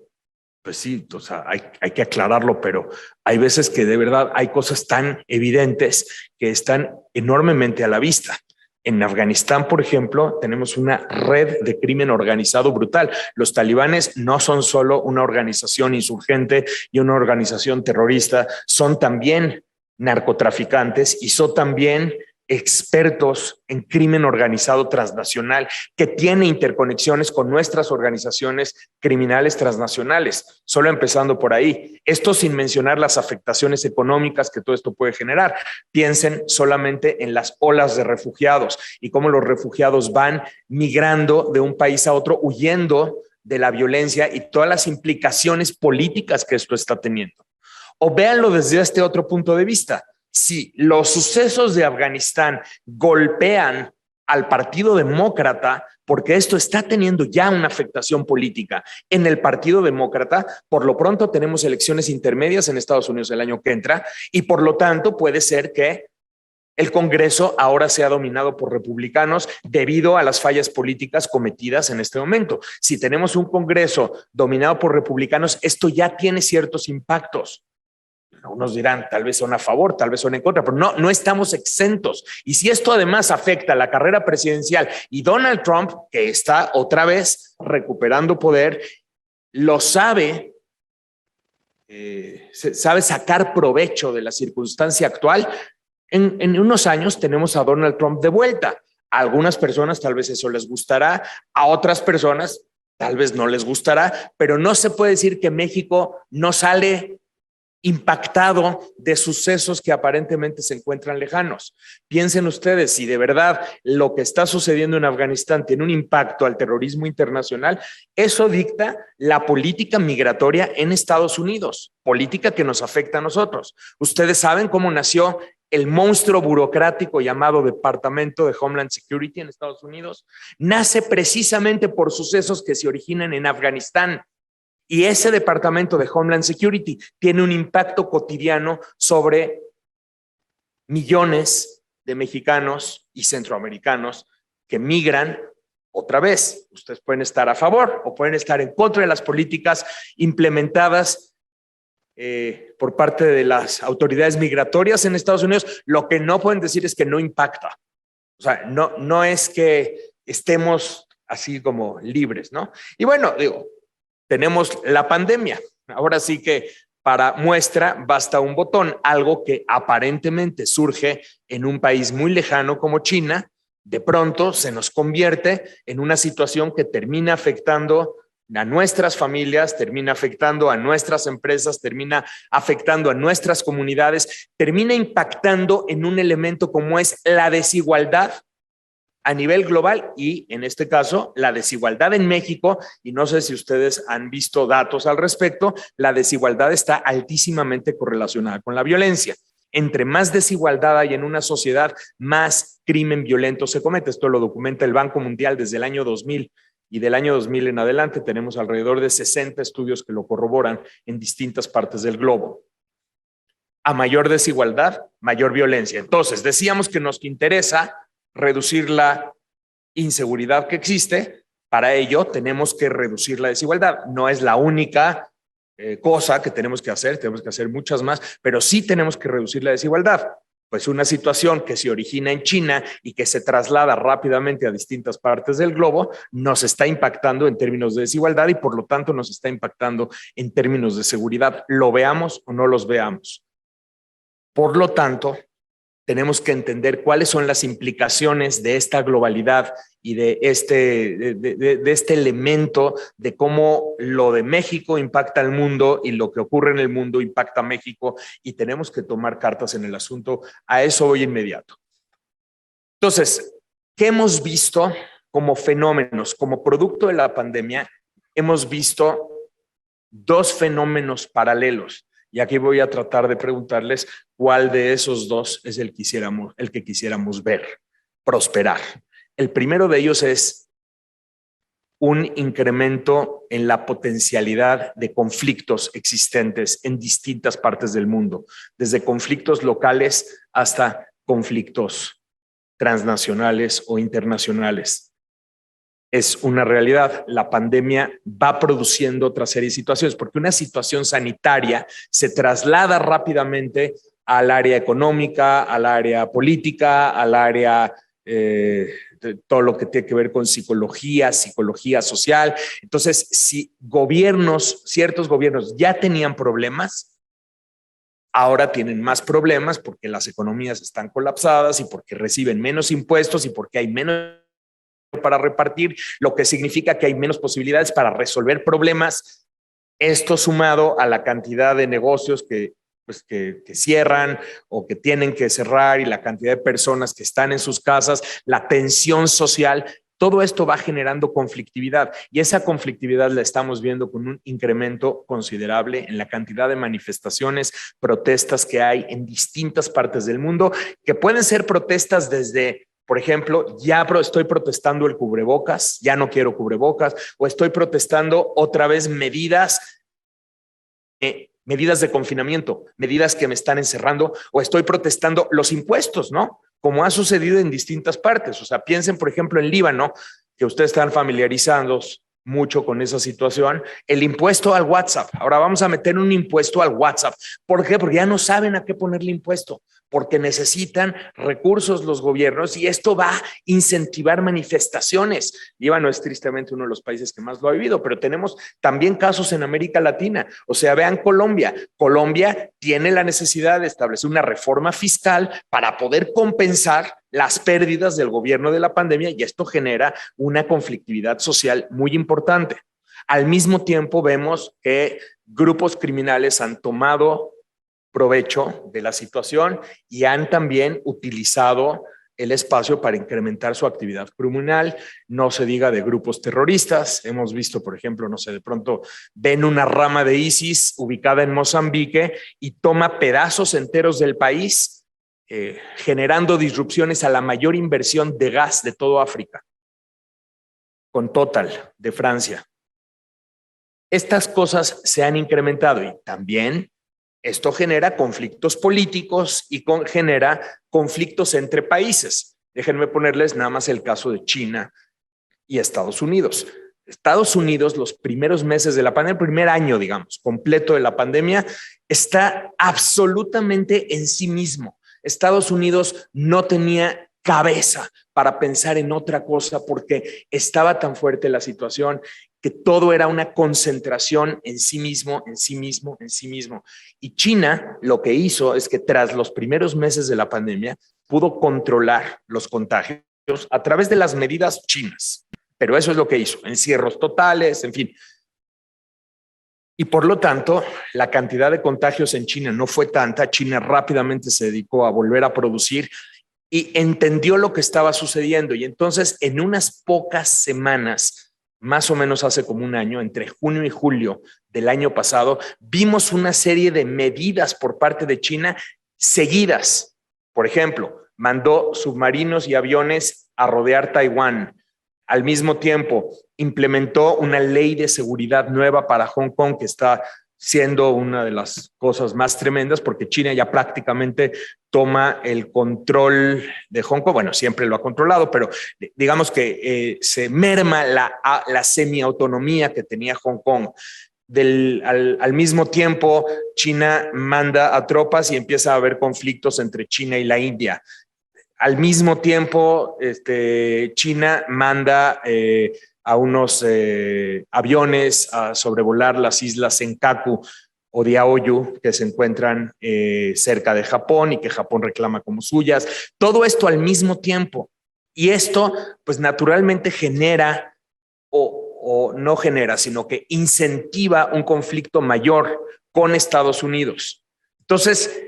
pues sí, o sea, hay que aclararlo, pero hay veces que de verdad hay cosas tan evidentes que están enormemente a la vista. En Afganistán, por ejemplo, tenemos una red de crimen organizado brutal. Los talibanes no son solo una organización insurgente y una organización terrorista, son también narcotraficantes y son también expertos en crimen organizado transnacional que tiene interconexiones con nuestras organizaciones criminales transnacionales, solo empezando por ahí. Esto sin mencionar las afectaciones económicas que todo esto puede generar. Piensen solamente en las olas de refugiados y cómo los refugiados van migrando de un país a otro, huyendo de la violencia y todas las implicaciones políticas que esto está teniendo. O véanlo desde este otro punto de vista. Si los sucesos de Afganistán golpean al Partido Demócrata, porque esto está teniendo ya una afectación política en el Partido Demócrata, por lo pronto tenemos elecciones intermedias en Estados Unidos el año que entra y por lo tanto puede ser que el Congreso ahora sea dominado por republicanos debido a las fallas políticas cometidas en este momento. Si tenemos un Congreso dominado por republicanos, esto ya tiene ciertos impactos. Algunos dirán, tal vez son a favor, tal vez son en contra, pero no estamos exentos. Y si esto además afecta la carrera presidencial y Donald Trump, que está otra vez recuperando poder, lo sabe, sabe sacar provecho de la circunstancia actual, en unos años tenemos a Donald Trump de vuelta. A algunas personas tal vez eso les gustará, a otras personas tal vez no les gustará, pero no se puede decir que México no sale impactado de sucesos que aparentemente se encuentran lejanos. Piensen ustedes, si de verdad lo que está sucediendo en Afganistán tiene un impacto al terrorismo internacional, eso dicta la política migratoria en Estados Unidos, política que nos afecta a nosotros. Ustedes saben cómo nació el monstruo burocrático llamado Departamento de Homeland Security en Estados Unidos. Nace precisamente por sucesos que se originan en Afganistán. Y ese Departamento de Homeland Security tiene un impacto cotidiano sobre millones de mexicanos y centroamericanos que migran otra vez. Ustedes pueden estar a favor o pueden estar en contra de las políticas implementadas por parte de las autoridades migratorias en Estados Unidos. Lo que no pueden decir es que no impacta. O sea, no es que estemos así como libres, ¿no? Y bueno, digo, tenemos la pandemia. Ahora sí que para muestra basta un botón, algo que aparentemente surge en un país muy lejano como China, de pronto se nos convierte en una situación que termina afectando a nuestras familias, termina afectando a nuestras empresas, termina afectando a nuestras comunidades, termina impactando en un elemento como es la desigualdad a nivel global y, en este caso, la desigualdad en México, y no sé si ustedes han visto datos al respecto, la desigualdad está altísimamente correlacionada con la violencia. Entre más desigualdad hay en una sociedad, más crimen violento se comete. Esto lo documenta el Banco Mundial desde el año 2000 y del año 2000 en adelante tenemos alrededor de 60 estudios que lo corroboran en distintas partes del globo. A mayor desigualdad, mayor violencia. Entonces, decíamos que nos interesa reducir la inseguridad que existe. Para ello, tenemos que reducir la desigualdad. No es la única cosa que tenemos que hacer muchas más, pero sí tenemos que reducir la desigualdad. Pues una situación que se origina en China y que se traslada rápidamente a distintas partes del globo nos está impactando en términos de desigualdad y por lo tanto nos está impactando en términos de seguridad, lo veamos o no los veamos. Por lo tanto, tenemos que entender cuáles son las implicaciones de esta globalidad y de este elemento de cómo lo de México impacta al mundo y lo que ocurre en el mundo impacta a México y tenemos que tomar cartas en el asunto. A eso voy inmediato. Entonces, ¿qué hemos visto como fenómenos? Como producto de la pandemia, hemos visto dos fenómenos paralelos. Y aquí voy a tratar de preguntarles cuál de esos dos es el que quisiéramos ver prosperar. El primero de ellos es un incremento en la potencialidad de conflictos existentes en distintas partes del mundo, desde conflictos locales hasta conflictos transnacionales o internacionales. Es una realidad. La pandemia va produciendo otra serie de situaciones, porque una situación sanitaria se traslada rápidamente al área económica, al área política, al área de todo lo que tiene que ver con psicología social. Entonces, si ciertos gobiernos ya tenían problemas, ahora tienen más problemas porque las economías están colapsadas y porque reciben menos impuestos y porque hay menos para repartir, lo que significa que hay menos posibilidades para resolver problemas. Esto sumado a la cantidad de negocios que cierran o que tienen que cerrar y la cantidad de personas que están en sus casas, la tensión social, todo esto va generando conflictividad y esa conflictividad la estamos viendo con un incremento considerable en la cantidad de manifestaciones, protestas que hay en distintas partes del mundo, que pueden ser protestas desde, por ejemplo, ya estoy protestando el cubrebocas, ya no quiero cubrebocas, o estoy protestando otra vez medidas de confinamiento, medidas que me están encerrando, o estoy protestando los impuestos, ¿no? Como ha sucedido en distintas partes. O sea, piensen, por ejemplo, en Líbano, que ustedes están familiarizados mucho con esa situación, el impuesto al WhatsApp. Ahora vamos a meter un impuesto al WhatsApp. ¿Por qué? Porque ya no saben a qué ponerle impuesto, porque necesitan recursos los gobiernos y esto va a incentivar manifestaciones. Líbano es tristemente uno de los países que más lo ha vivido, pero tenemos también casos en América Latina. O sea, vean Colombia. Colombia tiene la necesidad de establecer una reforma fiscal para poder compensar las pérdidas del gobierno de la pandemia y esto genera una conflictividad social muy importante. Al mismo tiempo vemos que grupos criminales han tomado provecho de la situación y han también utilizado el espacio para incrementar su actividad criminal, no se diga de grupos terroristas. Hemos visto, por ejemplo, no sé, de pronto ven una rama de ISIS ubicada en Mozambique y toma pedazos enteros del país, generando disrupciones a la mayor inversión de gas de todo África, con Total de Francia. Estas cosas se han incrementado y también esto genera conflictos políticos y genera conflictos entre países. Déjenme ponerles nada más el caso de China y Estados Unidos. Estados Unidos, los primeros meses de la pandemia, el primer año, digamos, completo de la pandemia, está absolutamente en sí mismo. Estados Unidos no tenía cabeza para pensar en otra cosa porque estaba tan fuerte la situación que todo era una concentración en sí mismo, en sí mismo, en sí mismo. Y China lo que hizo es que tras los primeros meses de la pandemia pudo controlar los contagios a través de las medidas chinas. Pero eso es lo que hizo, encierros totales, en fin. Y por lo tanto, la cantidad de contagios en China no fue tanta. China rápidamente se dedicó a volver a producir y entendió lo que estaba sucediendo. Y entonces, en unas pocas semanas, más o menos hace como un año, entre junio y julio del año pasado, vimos una serie de medidas por parte de China seguidas. Por ejemplo, mandó submarinos y aviones a rodear Taiwán. Al mismo tiempo, implementó una ley de seguridad nueva para Hong Kong, que está siendo una de las cosas más tremendas, porque China ya prácticamente toma el control de Hong Kong. Bueno, siempre lo ha controlado, pero digamos que se merma la semiautonomía que tenía Hong Kong. Al mismo tiempo, China manda a tropas y empieza a haber conflictos entre China y la India. Al mismo tiempo, China manda a unos aviones a sobrevolar las islas Senkaku o Diaoyu, que se encuentran cerca de Japón y que Japón reclama como suyas. Todo esto al mismo tiempo. Y esto, pues naturalmente genera, o no genera, sino que incentiva un conflicto mayor con Estados Unidos. Entonces,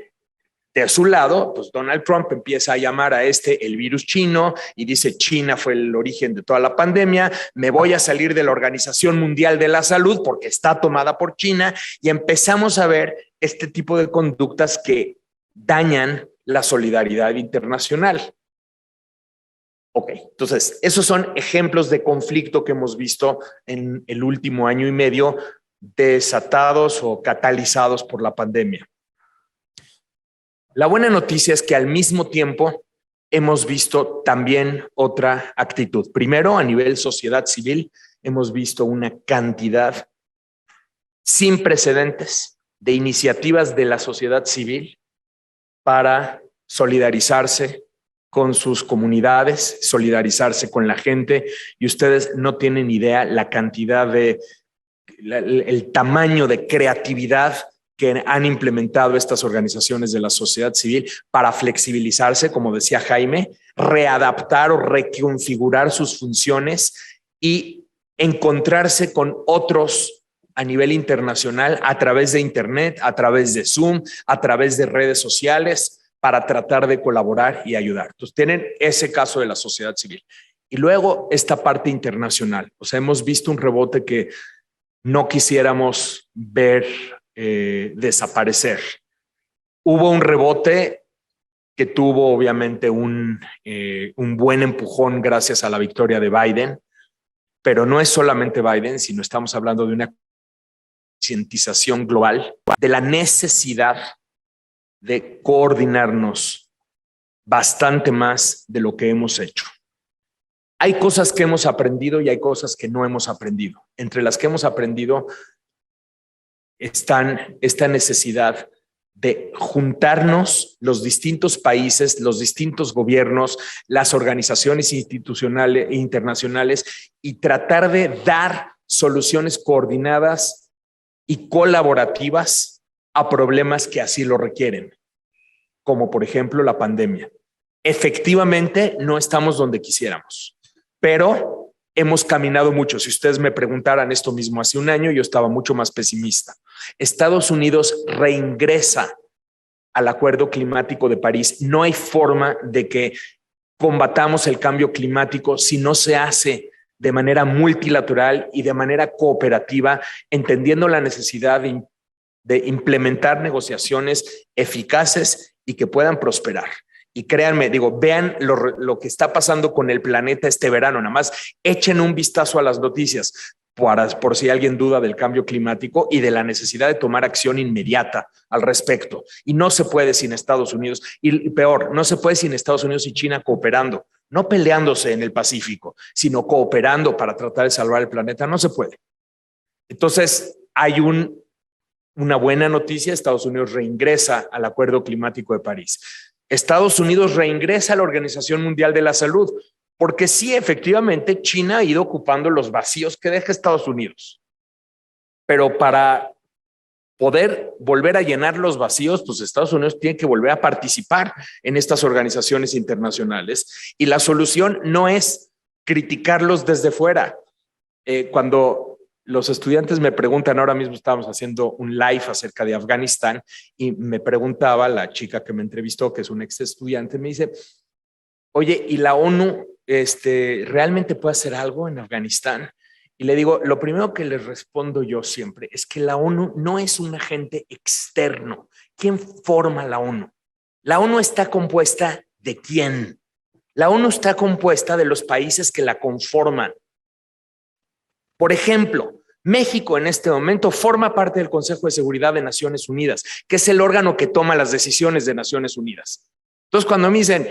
de su lado, pues Donald Trump empieza a llamar a el virus chino y dice: China fue el origen de toda la pandemia, me voy a salir de la Organización Mundial de la Salud porque está tomada por China, y empezamos a ver este tipo de conductas que dañan la solidaridad internacional. Ok, entonces esos son ejemplos de conflicto que hemos visto en el último año y medio, desatados o catalizados por la pandemia. La buena noticia es que al mismo tiempo hemos visto también otra actitud. Primero, a nivel sociedad civil, hemos visto una cantidad sin precedentes de iniciativas de la sociedad civil para solidarizarse con sus comunidades, solidarizarse con la gente, y ustedes no tienen idea la cantidad el tamaño de creatividad que han implementado estas organizaciones de la sociedad civil para flexibilizarse, como decía Jaime, readaptar o reconfigurar sus funciones y encontrarse con otros a nivel internacional a través de Internet, a través de Zoom, a través de redes sociales, para tratar de colaborar y ayudar. Entonces, tienen ese caso de la sociedad civil. Y luego esta parte internacional. O sea, hemos visto un rebote que no quisiéramos ver desaparecer. Hubo un rebote que tuvo obviamente un buen empujón gracias a la victoria de Biden, pero no es solamente Biden, sino estamos hablando de una concientización global de la necesidad de coordinarnos bastante más de lo que hemos hecho. Hay cosas que hemos aprendido y hay cosas que no hemos aprendido. Entre las que hemos aprendido están esta necesidad de juntarnos los distintos países, los distintos gobiernos, las organizaciones institucionales e internacionales, y tratar de dar soluciones coordinadas y colaborativas a problemas que así lo requieren, como por ejemplo la pandemia. Efectivamente, no estamos donde quisiéramos, pero hemos caminado mucho. Si ustedes me preguntaran esto mismo hace un año, yo estaba mucho más pesimista. Estados Unidos reingresa al Acuerdo Climático de París. No hay forma de que combatamos el cambio climático si no se hace de manera multilateral y de manera cooperativa, entendiendo la necesidad de implementar negociaciones eficaces y que puedan prosperar. Y créanme, vean lo que está pasando con el planeta este verano. Nada más echen un vistazo a las noticias por si alguien duda del cambio climático y de la necesidad de tomar acción inmediata al respecto. Y no se puede sin Estados Unidos, y peor, no se puede sin Estados Unidos y China cooperando, no peleándose en el Pacífico, sino cooperando para tratar de salvar el planeta. No se puede. Entonces, hay una buena noticia: Estados Unidos reingresa al Acuerdo Climático de París. Estados Unidos reingresa a la Organización Mundial de la Salud, porque sí, efectivamente, China ha ido ocupando los vacíos que deja Estados Unidos. Pero para poder volver a llenar los vacíos, pues Estados Unidos tiene que volver a participar en estas organizaciones internacionales. Y la solución no es criticarlos desde fuera. Cuando los estudiantes me preguntan, ahora mismo estábamos haciendo un live acerca de Afganistán y me preguntaba la chica que me entrevistó, que es un ex estudiante, me dice, oye, ¿y la ONU realmente puede hacer algo en Afganistán? Y le digo, lo primero que les respondo yo siempre es que la ONU no es un agente externo. ¿Quién forma la ONU? La ONU está compuesta ¿de quién? La ONU está compuesta de los países que la conforman. Por ejemplo, México en este momento forma parte del Consejo de Seguridad de Naciones Unidas, que es el órgano que toma las decisiones de Naciones Unidas. Entonces, cuando me dicen,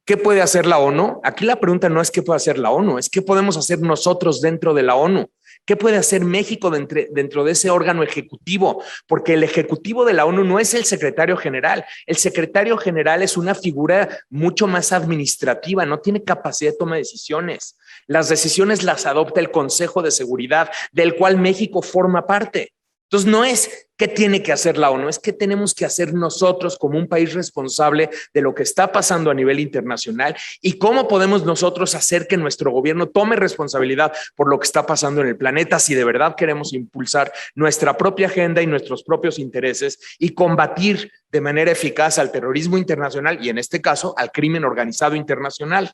¿qué puede hacer la ONU? Aquí la pregunta no es qué puede hacer la ONU, es qué podemos hacer nosotros dentro de la ONU. ¿Qué puede hacer México dentro de ese órgano ejecutivo? Porque el ejecutivo de la ONU no es el secretario general. El secretario general es una figura mucho más administrativa, no tiene capacidad de toma de decisiones. Las decisiones las adopta el Consejo de Seguridad, del cual México forma parte. Entonces, no es qué tiene que hacer la ONU, es qué tenemos que hacer nosotros como un país responsable de lo que está pasando a nivel internacional y cómo podemos nosotros hacer que nuestro gobierno tome responsabilidad por lo que está pasando en el planeta si de verdad queremos impulsar nuestra propia agenda y nuestros propios intereses y combatir de manera eficaz al terrorismo internacional y en este caso al crimen organizado internacional.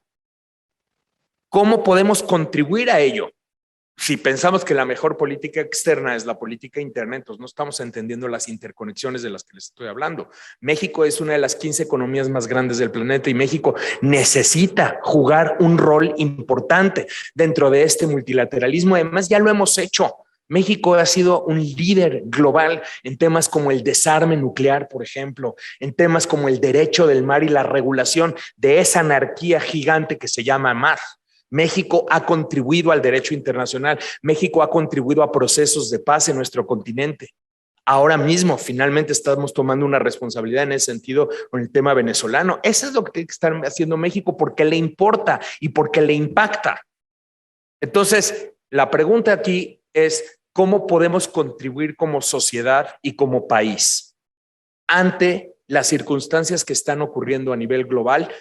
¿Cómo podemos contribuir a ello? Si pensamos que la mejor política externa es la política interna, entonces no estamos entendiendo las interconexiones de las que les estoy hablando. México es una de las 15 economías más grandes del planeta y México necesita jugar un rol importante dentro de este multilateralismo. Además, ya lo hemos hecho. México ha sido un líder global en temas como el desarme nuclear, por ejemplo, en temas como el derecho del mar y la regulación de esa anarquía gigante que se llama mar. México ha contribuido al derecho internacional. México ha contribuido a procesos de paz en nuestro continente. Ahora mismo, finalmente, estamos tomando una responsabilidad en ese sentido con el tema venezolano. Eso es lo que tiene que estar haciendo México porque le importa y porque le impacta. Entonces, la pregunta aquí es, ¿cómo podemos contribuir como sociedad y como país ante las circunstancias que están ocurriendo a nivel global?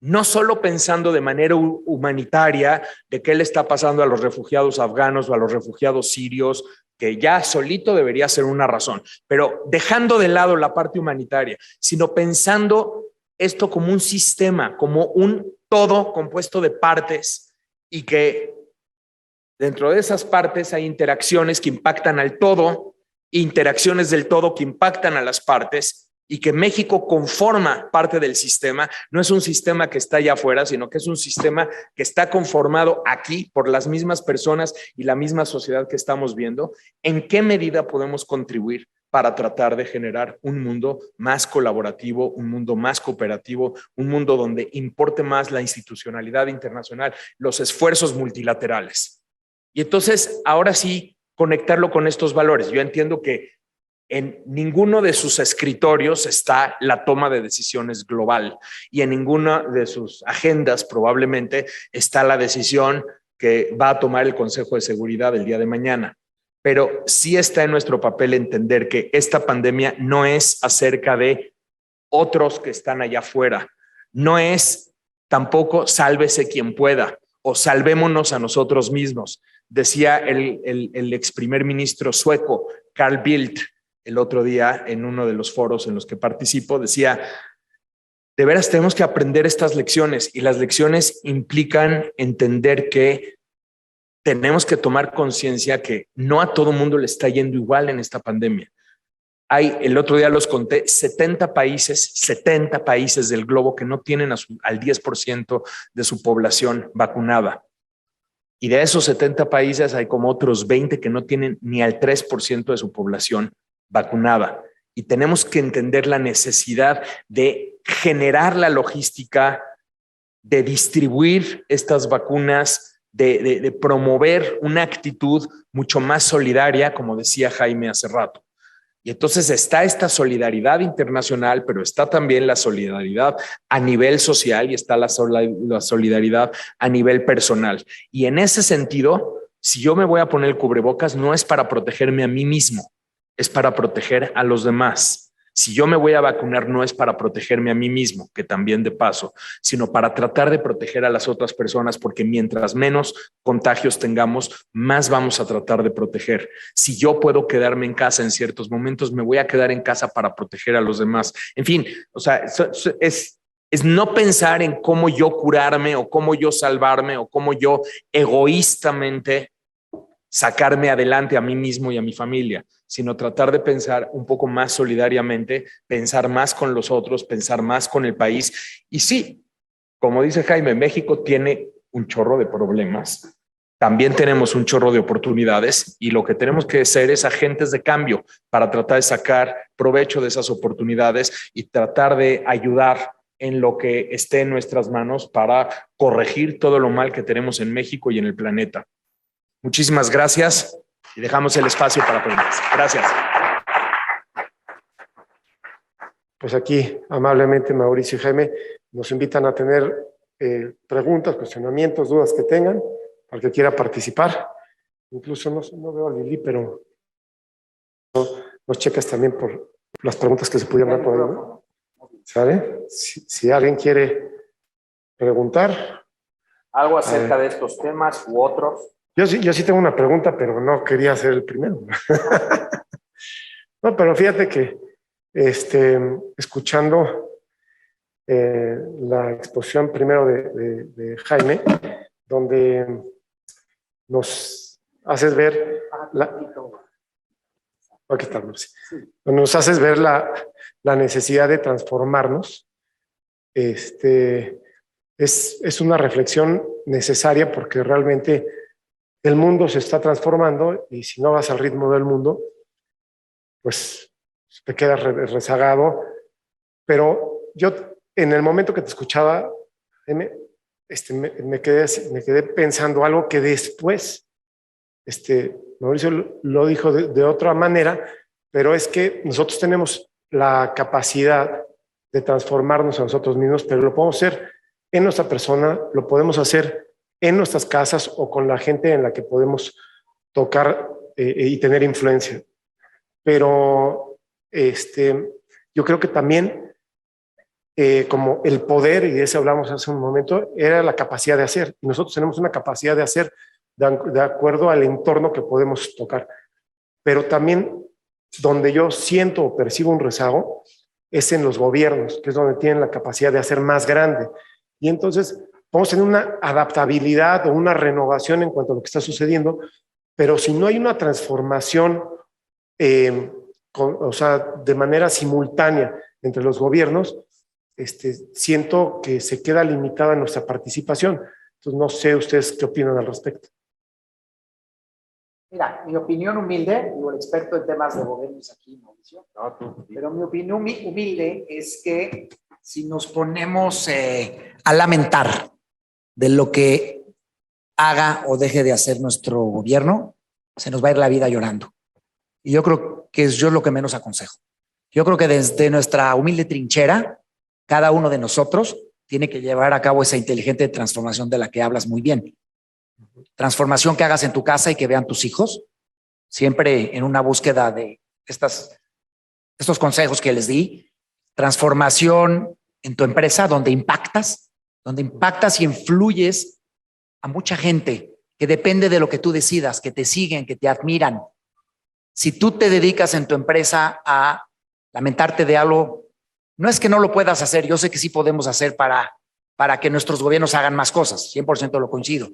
No solo pensando de manera humanitaria de qué le está pasando a los refugiados afganos o a los refugiados sirios, que ya solito debería ser una razón, pero dejando de lado la parte humanitaria, sino pensando esto como un sistema, como un todo compuesto de partes y que dentro de esas partes hay interacciones que impactan al todo, interacciones del todo que impactan a las partes y que México conforma parte del sistema. No es un sistema que está allá afuera, sino que es un sistema que está conformado aquí por las mismas personas y la misma sociedad que estamos viendo. ¿En qué medida podemos contribuir para tratar de generar un mundo más colaborativo, un mundo más cooperativo, un mundo donde importe más la institucionalidad internacional, los esfuerzos multilaterales? Y entonces, ahora sí, conectarlo con estos valores. Yo entiendo que en ninguno de sus escritorios está la toma de decisiones global y en ninguna de sus agendas probablemente está la decisión que va a tomar el Consejo de Seguridad el día de mañana. Pero sí está en nuestro papel entender que esta pandemia no es acerca de otros que están allá afuera. No es tampoco sálvese quien pueda o salvémonos a nosotros mismos. Decía el ex primer ministro sueco, Carl Bildt, el otro día en uno de los foros en los que participo, decía, de veras tenemos que aprender estas lecciones y las lecciones implican entender que tenemos que tomar conciencia que no a todo mundo le está yendo igual en esta pandemia. El otro día los conté, 70 países del globo que no tienen al 10% de su población vacunada. Y de esos 70 países hay como otros 20 que no tienen ni al 3% de su población vacunada. Y tenemos que entender la necesidad de generar la logística, de distribuir estas vacunas, de promover una actitud mucho más solidaria, como decía Jaime hace rato. Y entonces está esta solidaridad internacional, pero está también la solidaridad a nivel social y está la solidaridad a nivel personal. Y en ese sentido, Si yo me voy a poner el cubrebocas, no es para protegerme a mí mismo, es para proteger a los demás. Si yo me voy a vacunar, no es para protegerme a mí mismo, que también de paso, sino para tratar de proteger a las otras personas, porque mientras menos contagios tengamos, más vamos a tratar de proteger. Si yo puedo quedarme en casa en ciertos momentos, me voy a quedar en casa para proteger a los demás. En fin, o sea, es no pensar en cómo yo curarme o cómo yo salvarme o cómo yo egoístamente sacarme adelante a mí mismo y a mi familia, sino tratar de pensar un poco más solidariamente, pensar más con los otros, pensar más con el país. Y sí, como dice Jaime, México tiene un chorro de problemas, también tenemos un chorro de oportunidades y lo que tenemos que ser es agentes de cambio para tratar de sacar provecho de esas oportunidades y tratar de ayudar en lo que esté en nuestras manos para corregir todo lo mal que tenemos en México y en el planeta. Muchísimas gracias y dejamos el espacio para preguntas. Gracias. Pues aquí, amablemente, Mauricio y Jaime nos invitan a tener preguntas, cuestionamientos, dudas que tengan, al que quiera participar. Incluso no veo a Lili, pero nos checas también por las preguntas que se pudieran dar por ahí, ¿no? ¿Sale? Si alguien quiere preguntar. ¿Algo acerca de estos temas u otros? Yo sí tengo una pregunta, pero no quería ser el primero. No, pero fíjate que escuchando la exposición primero de Jaime, donde nos haces ver aquí está, nos haces ver la necesidad de transformarnos. Es una reflexión necesaria porque realmente el mundo se está transformando y si no vas al ritmo del mundo, pues te quedas rezagado. Pero yo, en el momento que te escuchaba, me quedé pensando algo que después, Mauricio lo dijo de otra manera, pero es que nosotros tenemos la capacidad de transformarnos a nosotros mismos, pero lo podemos hacer en nuestra persona, lo podemos hacer en nuestras casas o con la gente en la que podemos tocar y tener influencia. Pero yo creo que también como el poder, y de eso hablamos hace un momento, era la capacidad de hacer. Y nosotros tenemos una capacidad de hacer de acuerdo al entorno que podemos tocar. Pero también donde yo siento o percibo un rezago es en los gobiernos, que es donde tienen la capacidad de hacer más grande. Y entonces vamos a tener una adaptabilidad o una renovación en cuanto a lo que está sucediendo, pero si no hay una transformación, o sea, de manera simultánea entre los gobiernos, siento que se queda limitada nuestra participación. Entonces, no sé ustedes qué opinan al respecto. Mira, mi opinión humilde, digo, el experto en temas de gobiernos aquí, Mauricio, pero mi opinión humilde es que si nos ponemos a lamentar de lo que haga o deje de hacer nuestro gobierno, se nos va a ir la vida llorando. Y yo creo que es yo lo que menos aconsejo. Yo creo que desde nuestra humilde trinchera, cada uno de nosotros tiene que llevar a cabo esa inteligente transformación de la que hablas muy bien. Transformación que hagas en tu casa y que vean tus hijos, siempre en una búsqueda de estos consejos que les di. Transformación en tu empresa donde impactas y influyes a mucha gente que depende de lo que tú decidas, que te siguen, que te admiran. Si tú te dedicas en tu empresa a lamentarte de algo, no es que no lo puedas hacer, yo sé que sí podemos hacer para que nuestros gobiernos hagan más cosas, 100% lo coincido.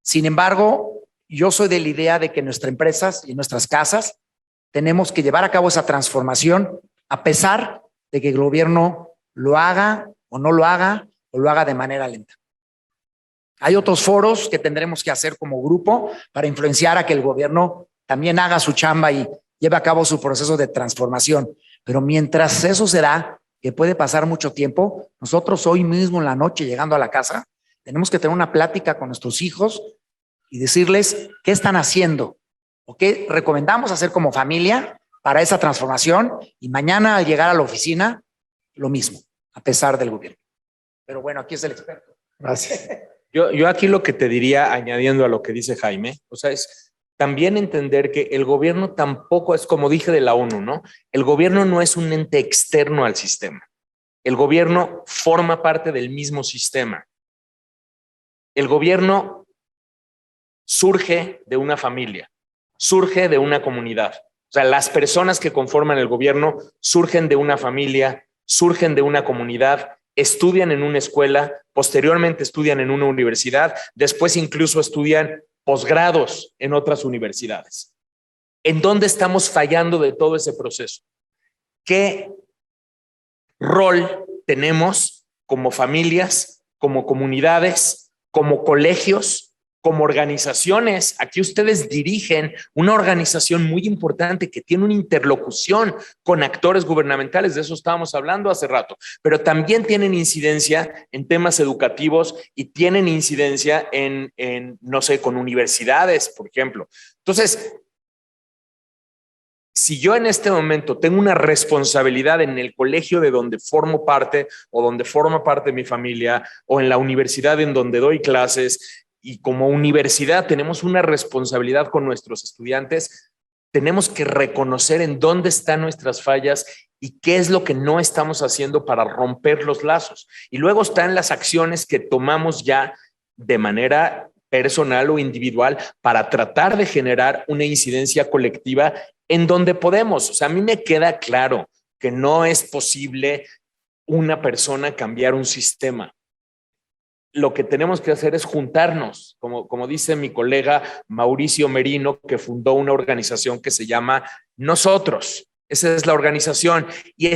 Sin embargo, yo soy de la idea de que en nuestras empresas y en nuestras casas tenemos que llevar a cabo esa transformación a pesar de que el gobierno lo haga o no lo haga o lo haga de manera lenta. Hay otros foros que tendremos que hacer como grupo para influenciar a que el gobierno también haga su chamba y lleve a cabo su proceso de transformación. Pero mientras eso se da, que puede pasar mucho tiempo, nosotros hoy mismo en la noche llegando a la casa, tenemos que tener una plática con nuestros hijos y decirles qué están haciendo o qué recomendamos hacer como familia para esa transformación y mañana al llegar a la oficina, lo mismo, a pesar del gobierno. Pero bueno, aquí es el experto. Gracias. Yo aquí lo que te diría, añadiendo a lo que dice Jaime, o sea, es también entender que el gobierno tampoco es, como dije de la ONU, ¿no? El gobierno no es un ente externo al sistema. El gobierno forma parte del mismo sistema. El gobierno surge de una familia, surge de una comunidad. O sea, las personas que conforman el gobierno surgen de una familia, surgen de una comunidad, estudian en una escuela, posteriormente estudian en una universidad, después incluso estudian posgrados en otras universidades. ¿En dónde estamos fallando de todo ese proceso? ¿Qué rol tenemos como familias, como comunidades, como colegios, como organizaciones? Aquí ustedes dirigen una organización muy importante que tiene una interlocución con actores gubernamentales, de eso estábamos hablando hace rato, pero también tienen incidencia en temas educativos y tienen incidencia en no sé, con universidades, por ejemplo. Entonces, si yo en este momento tengo una responsabilidad en el colegio de donde formo parte o donde forma parte mi familia o en la universidad en donde doy clases, y como universidad tenemos una responsabilidad con nuestros estudiantes, tenemos que reconocer en dónde están nuestras fallas y qué es lo que no estamos haciendo para romper los lazos. Y luego están las acciones que tomamos ya de manera personal o individual para tratar de generar una incidencia colectiva en donde podemos. O sea, a mí me queda claro que no es posible una persona cambiar un sistema. Lo que tenemos que hacer es juntarnos, como dice mi colega Mauricio Merino, que fundó una organización que se llama Nosotros. Esa es la organización. Y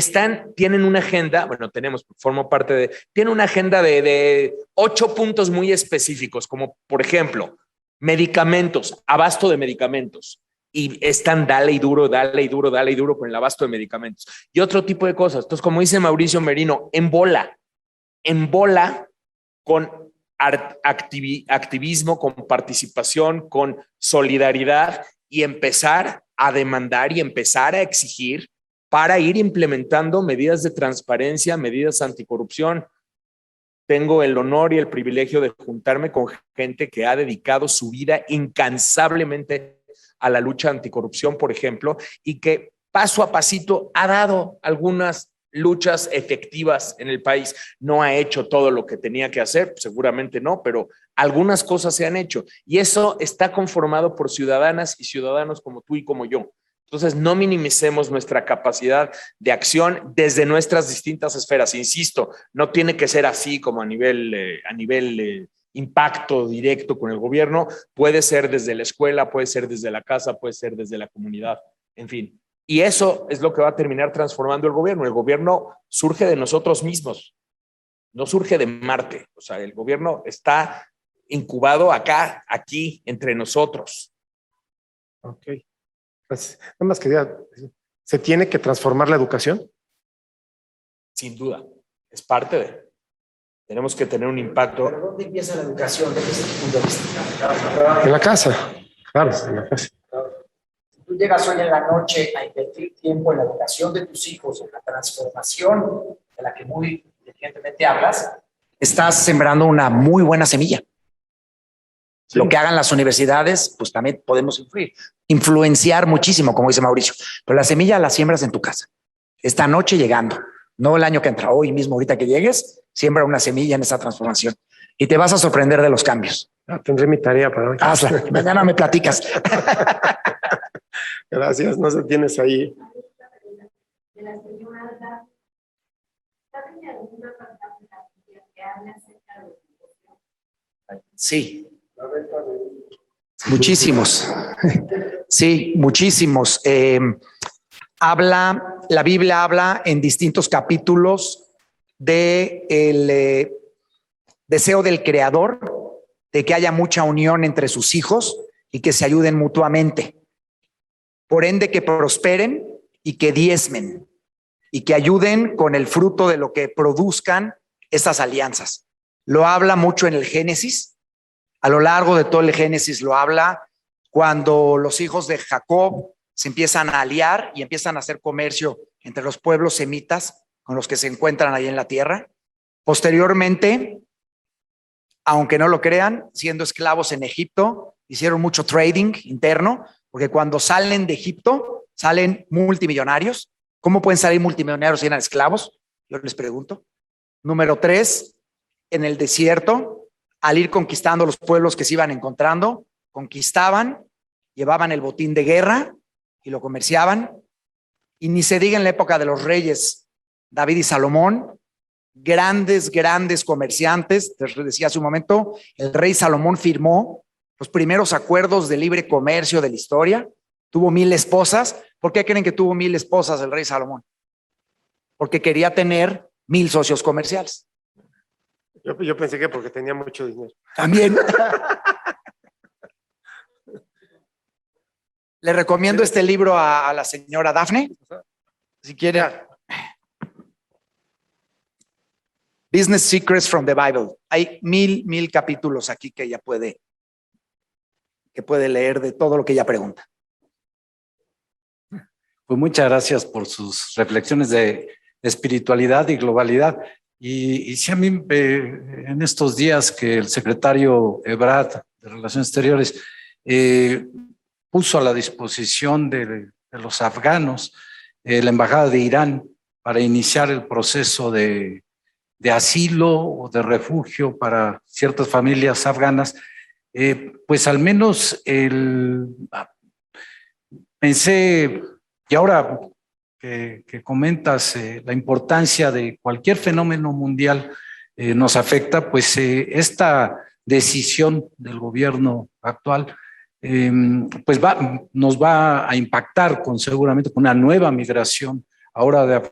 tienen una agenda, bueno, formo parte tiene una agenda de 8 puntos muy específicos, como por ejemplo, medicamentos, abasto de medicamentos. Y están dale y duro con el abasto de medicamentos. Y otro tipo de cosas. Entonces, como dice Mauricio Merino, en bola, con activismo, con participación, con solidaridad y empezar a demandar y empezar a exigir para ir implementando medidas de transparencia, medidas anticorrupción. Tengo el honor y el privilegio de juntarme con gente que ha dedicado su vida incansablemente a la lucha anticorrupción, por ejemplo, y que paso a pasito ha dado algunas luchas efectivas en el país. No ha hecho todo lo que tenía que hacer, seguramente no, pero algunas cosas se han hecho y eso está conformado por ciudadanas y ciudadanos como tú y como yo. Entonces, no minimicemos nuestra capacidad de acción desde nuestras distintas esferas. Insisto, no tiene que ser así como a nivel impacto directo con el gobierno. Puede ser desde la escuela, puede ser desde la casa, puede ser desde la comunidad, en fin. Y eso es lo que va a terminar transformando el gobierno. El gobierno surge de nosotros mismos, no surge de Marte. O sea, el gobierno está incubado acá, aquí, entre nosotros. Ok. Pues, nada más quería, ¿se tiene que transformar la educación? Sin duda, es parte de. Tenemos que tener un impacto. ¿Pero dónde empieza la educación desde este punto de vista? En la casa, claro, en la casa. Tú llegas hoy en la noche a invertir tiempo en la educación de tus hijos, en la transformación de la que muy inteligentemente hablas, estás sembrando una muy buena semilla. Sí. Lo que hagan las universidades, pues también podemos influenciar muchísimo, como dice Mauricio, pero la semilla la siembras en tu casa, esta noche llegando, no el año que entra, hoy mismo, ahorita que llegues, siembra una semilla en esa transformación y te vas a sorprender de los cambios. Tendré mi tarea para hoy. Hazla, mañana me platicas. Gracias, no se tienes ahí. Sí. Muchísimos. Sí, muchísimos. La Biblia habla en distintos capítulos del deseo del Creador de que haya mucha unión entre sus hijos y que se ayuden mutuamente. Por ende, que prosperen y que diezmen y que ayuden con el fruto de lo que produzcan estas alianzas. Lo habla mucho en el Génesis. A lo largo de todo el Génesis lo habla cuando los hijos de Jacob se empiezan a aliar y empiezan a hacer comercio entre los pueblos semitas con los que se encuentran ahí en la tierra. Posteriormente, aunque no lo crean, siendo esclavos en Egipto, hicieron mucho trading interno, porque cuando salen de Egipto, salen multimillonarios. ¿Cómo pueden salir multimillonarios si eran esclavos? Yo les pregunto. Número 3, en el desierto, al ir conquistando los pueblos que se iban encontrando, conquistaban, llevaban el botín de guerra y lo comerciaban. Y ni se diga en la época de los reyes David y Salomón, grandes comerciantes. Les decía hace un momento, el rey Salomón firmó los primeros acuerdos de libre comercio de la historia. Tuvo 1000 esposas. ¿Por qué creen que tuvo 1000 esposas el rey Salomón? Porque quería tener 1000 socios comerciales. Yo pensé que porque tenía mucho dinero. También. Le recomiendo este libro a la señora Dafne, si quiere. Business Secrets from the Bible. Hay 1000 capítulos aquí que ella puede leer de todo lo que ella pregunta. Pues muchas gracias por sus reflexiones de espiritualidad y globalidad. Y sí, a mí en estos días que el secretario Ebrard de Relaciones Exteriores puso a la disposición de los afganos la embajada de Irán para iniciar el proceso de asilo o de refugio para ciertas familias afganas, pues al menos pensé, y ahora que comentas la importancia de cualquier fenómeno mundial nos afecta, pues esta decisión del gobierno actual pues nos va a impactar seguramente con una nueva migración ahora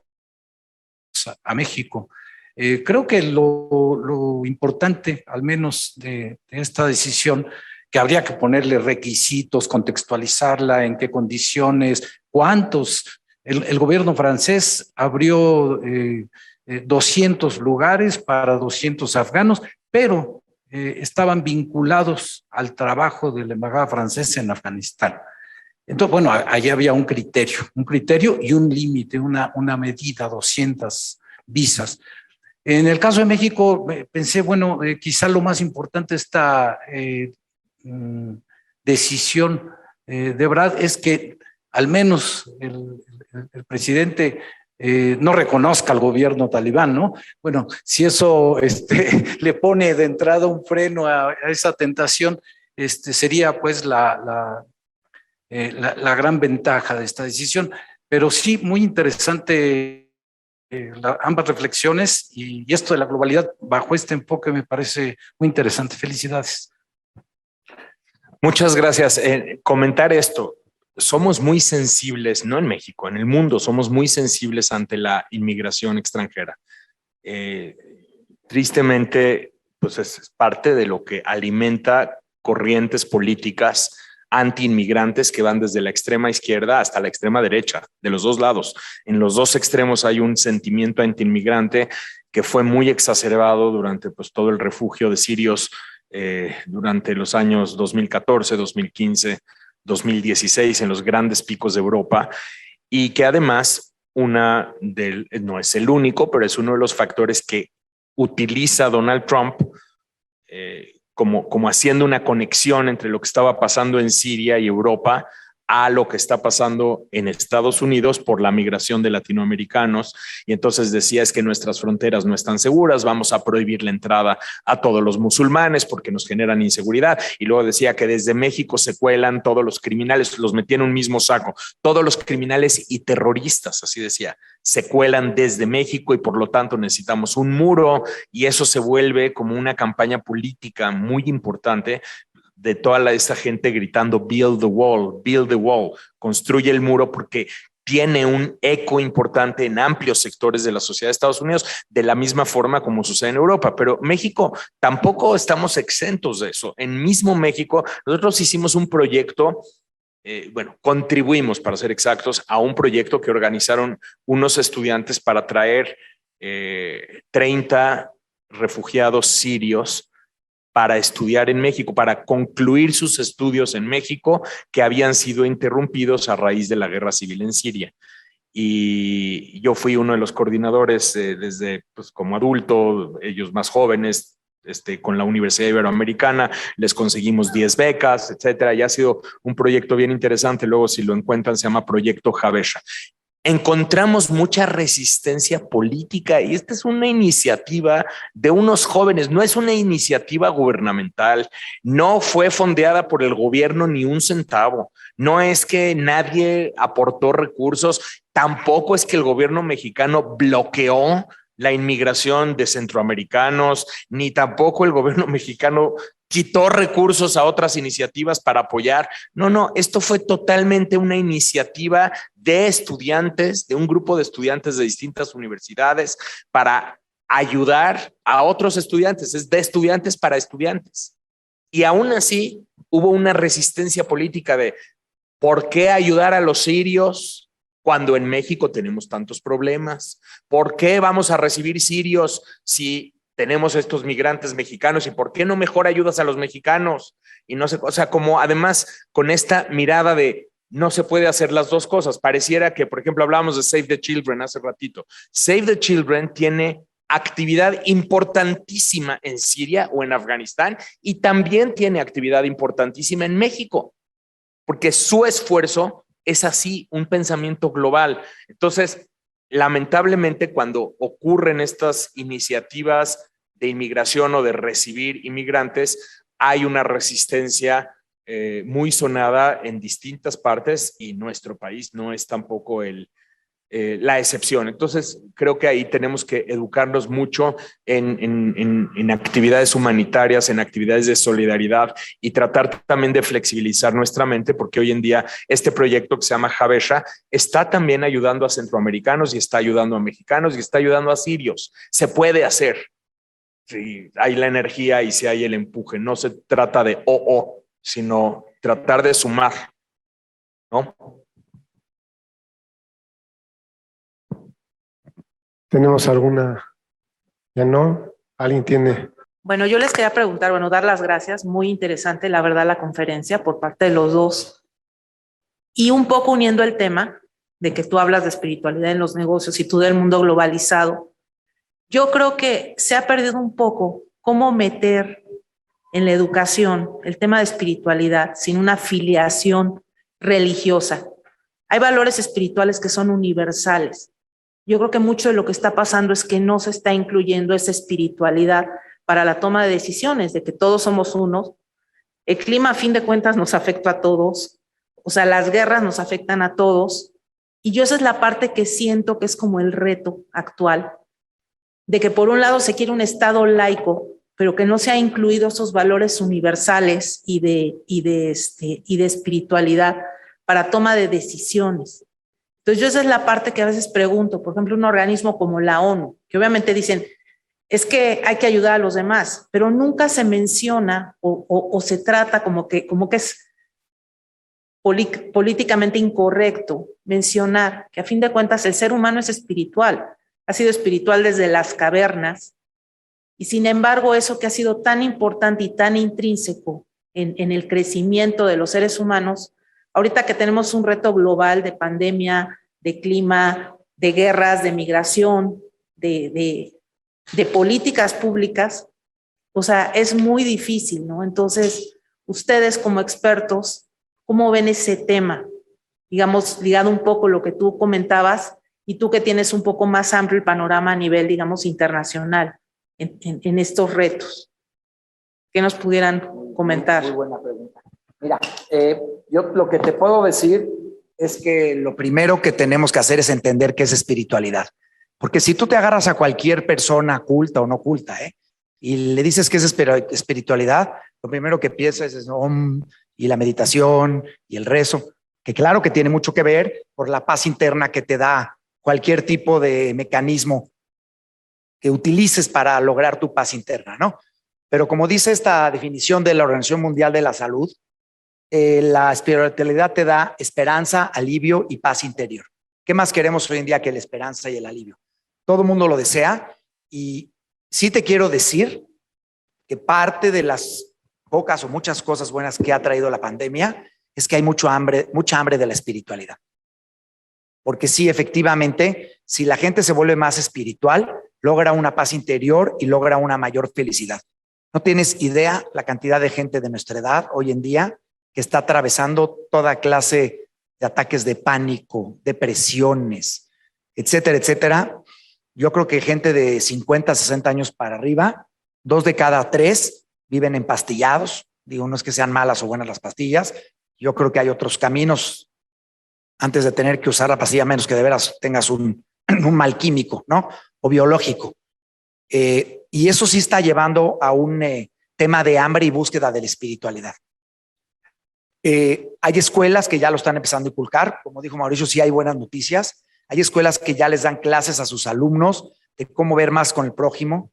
a México. Creo que lo importante, al menos de esta decisión, que habría que ponerle requisitos, contextualizarla, en qué condiciones, cuántos. El gobierno francés abrió 200 lugares para 200 afganos, pero estaban vinculados al trabajo de la embajada francesa en Afganistán. Entonces, bueno, allí había un criterio y un límite, una medida, 200 visas. En el caso de México, pensé, bueno, quizá lo más importante de esta decisión de Brad es que al menos el presidente no reconozca al gobierno talibán, ¿no? Bueno, si eso le pone de entrada un freno a esa tentación, sería pues la gran ventaja de esta decisión. Pero sí, muy interesante ambas reflexiones y esto de la globalidad bajo este enfoque me parece muy interesante. Felicidades. Muchas gracias. Comentar esto. Somos muy sensibles, no en México, en el mundo, somos muy sensibles ante la inmigración extranjera. Tristemente, pues es parte de lo que alimenta corrientes políticas anti-inmigrantes que van desde la extrema izquierda hasta la extrema derecha, de los dos lados. En los dos extremos hay un sentimiento anti-inmigrante que fue muy exacerbado durante pues, todo el refugio de sirios durante los años 2014, 2015, 2016 en los grandes picos de Europa y que además no es el único, pero es uno de los factores que utiliza Donald Trump como haciendo una conexión entre lo que estaba pasando en Siria y Europa a lo que está pasando en Estados Unidos por la migración de latinoamericanos. Y entonces decía es que nuestras fronteras no están seguras, vamos a prohibir la entrada a todos los musulmanes porque nos generan inseguridad. Y luego decía que desde México se cuelan todos los criminales, los metía en un mismo saco, todos los criminales y terroristas, así decía, se cuelan desde México y por lo tanto necesitamos un muro y eso se vuelve como una campaña política muy importante de toda esta gente gritando build the wall, construye el muro porque tiene un eco importante en amplios sectores de la sociedad de Estados Unidos, de la misma forma como sucede en Europa. Pero México tampoco estamos exentos de eso. En mismo México, nosotros hicimos un proyecto, contribuimos, para ser exactos, a un proyecto que organizaron unos estudiantes para traer 30 refugiados sirios para estudiar en México, para concluir sus estudios en México que habían sido interrumpidos a raíz de la guerra civil en Siria. Y yo fui uno de los coordinadores desde pues, como adulto, ellos más jóvenes, con la Universidad Iberoamericana, les conseguimos 10 becas, etcétera, y ha sido un proyecto bien interesante. Luego, si lo encuentran, se llama Proyecto Habesha. Encontramos mucha resistencia política y esta es una iniciativa de unos jóvenes, no es una iniciativa gubernamental, no fue fondeada por el gobierno ni un centavo, no es que nadie aportó recursos, tampoco es que el gobierno mexicano bloqueó la inmigración de centroamericanos, ni tampoco el gobierno mexicano quitó recursos a otras iniciativas para apoyar. No, esto fue totalmente una iniciativa de estudiantes, de un grupo de estudiantes de distintas universidades para ayudar a otros estudiantes, es de estudiantes para estudiantes. Y aún así hubo una resistencia política de ¿por qué ayudar a los sirios cuando en México tenemos tantos problemas? ¿Por qué vamos a recibir sirios si tenemos estos migrantes mexicanos? ¿Y por qué no mejor ayudas a los mexicanos? Y no sé, o sea, como además con esta mirada de no se puede hacer las dos cosas. Pareciera que, por ejemplo, hablábamos de Save the Children hace ratito. Save the Children tiene actividad importantísima en Siria o en Afganistán y también tiene actividad importantísima en México, porque su esfuerzo es así, un pensamiento global. Entonces, lamentablemente, cuando ocurren estas iniciativas de inmigración o de recibir inmigrantes, hay una resistencia muy sonada en distintas partes y nuestro país no es tampoco la excepción. Entonces, creo que ahí tenemos que educarnos mucho en actividades humanitarias, en actividades de solidaridad y tratar también de flexibilizar nuestra mente, porque hoy en día este proyecto que se llama Habesha está también ayudando a centroamericanos y está ayudando a mexicanos y está ayudando a sirios. Se puede hacer si hay la energía y si hay el empuje. No se trata de sino tratar de sumar, ¿no? ¿Tenemos alguna? Ya no. ¿Alguien tiene? Bueno, yo les quería preguntar, dar las gracias, muy interesante la verdad la conferencia por parte de los dos y un poco uniendo el tema de que tú hablas de espiritualidad en los negocios y tú del mundo globalizado. Yo creo que se ha perdido un poco cómo meter en la educación el tema de espiritualidad sin una filiación religiosa. Hay valores espirituales que son universales. Yo creo que mucho de lo que está pasando es que no se está incluyendo esa espiritualidad para la toma de decisiones, de que todos somos unos. El clima, a fin de cuentas, nos afecta a todos. O sea, las guerras nos afectan a todos. Y yo esa es la parte que siento que es como el reto actual, de que por un lado se quiere un Estado laico, pero que no se ha incluido esos valores universales y de espiritualidad para toma de decisiones. Entonces yo esa es la parte que a veces pregunto, por ejemplo, un organismo como la ONU, que obviamente dicen, es que hay que ayudar a los demás, pero nunca se menciona o se trata como que es políticamente incorrecto mencionar que a fin de cuentas el ser humano es espiritual, ha sido espiritual desde las cavernas, y sin embargo eso que ha sido tan importante y tan intrínseco en el crecimiento de los seres humanos, ahorita que tenemos un reto global de pandemia, de clima, de guerras, de migración, de políticas públicas, o sea, es muy difícil, ¿no? Entonces, ustedes como expertos, ¿cómo ven ese tema? Digamos, ligado un poco a lo que tú comentabas y tú que tienes un poco más amplio el panorama a nivel, digamos, internacional en estos retos. ¿Qué nos pudieran comentar? Muy buena pregunta. Mira, yo lo que te puedo decir es que lo primero que tenemos que hacer es entender qué es espiritualidad. Porque si tú te agarras a cualquier persona culta o no culta, y le dices qué es espiritualidad, lo primero que piensas es y la meditación y el rezo, que claro que tiene mucho que ver por la paz interna que te da cualquier tipo de mecanismo que utilices para lograr tu paz interna, ¿no? Pero como dice esta definición de la Organización Mundial de la Salud, la espiritualidad te da esperanza, alivio y paz interior. ¿Qué más queremos hoy en día que la esperanza y el alivio? Todo el mundo lo desea y sí te quiero decir que parte de las pocas o muchas cosas buenas que ha traído la pandemia es que hay mucha hambre de la espiritualidad. Porque sí, efectivamente, si la gente se vuelve más espiritual, logra una paz interior y logra una mayor felicidad. No tienes idea la cantidad de gente de nuestra edad hoy en día que está atravesando toda clase de ataques de pánico, depresiones, etcétera, etcétera. Yo creo que gente de 50, 60 años para arriba, 2 de cada 3 viven empastillados. Digo, no es que sean malas o buenas las pastillas. Yo creo que hay otros caminos antes de tener que usar la pastilla, menos que de veras tengas un mal químico, ¿no? O biológico. Y eso sí está llevando a un tema de hambre y búsqueda de la espiritualidad. Hay escuelas que ya lo están empezando a inculcar. Como dijo Mauricio, sí hay buenas noticias. Hay escuelas que ya les dan clases a sus alumnos de cómo ver más con el prójimo.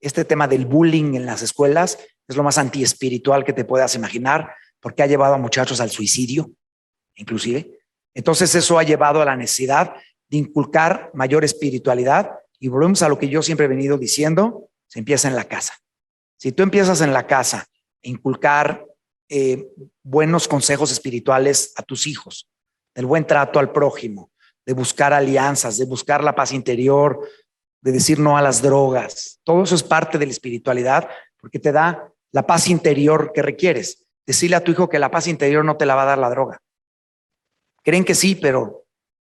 Este tema del bullying en las escuelas es lo más antiespiritual que te puedas imaginar, porque ha llevado a muchachos al suicidio, inclusive. Entonces eso ha llevado a la necesidad de inculcar mayor espiritualidad, y volvemos a lo que yo siempre he venido diciendo: se empieza en la casa. Si tú empiezas en la casa a inculcar buenos consejos espirituales a tus hijos, del buen trato al prójimo, de buscar alianzas, de buscar la paz interior, de decir no a las drogas, todo eso es parte de la espiritualidad, porque te da la paz interior que requieres. Decirle a tu hijo que la paz interior no te la va a dar la droga. Creen que sí, pero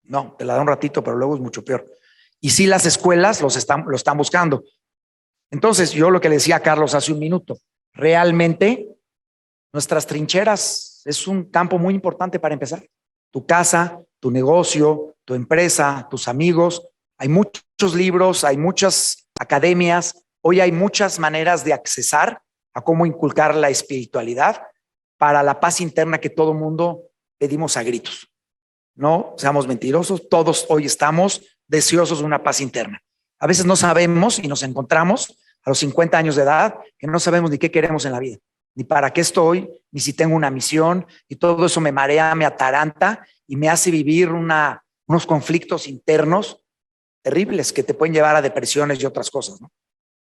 no, te la da un ratito, pero luego es mucho peor. Y sí, las escuelas lo están buscando. Entonces, yo lo que le decía a Carlos hace un minuto, realmente nuestras trincheras es un campo muy importante para empezar. Tu casa, tu negocio, tu empresa, tus amigos. Hay muchos libros, hay muchas academias. Hoy hay muchas maneras de accesar a cómo inculcar la espiritualidad para la paz interna que todo mundo pedimos a gritos. No seamos mentirosos, todos hoy estamos deseosos de una paz interna. A veces no sabemos y nos encontramos a los 50 años de edad que no sabemos ni qué queremos en la vida, ni para qué estoy, ni si tengo una misión, y todo eso me marea, me ataranta y me hace vivir unos conflictos internos terribles que te pueden llevar a depresiones y otras cosas, ¿no?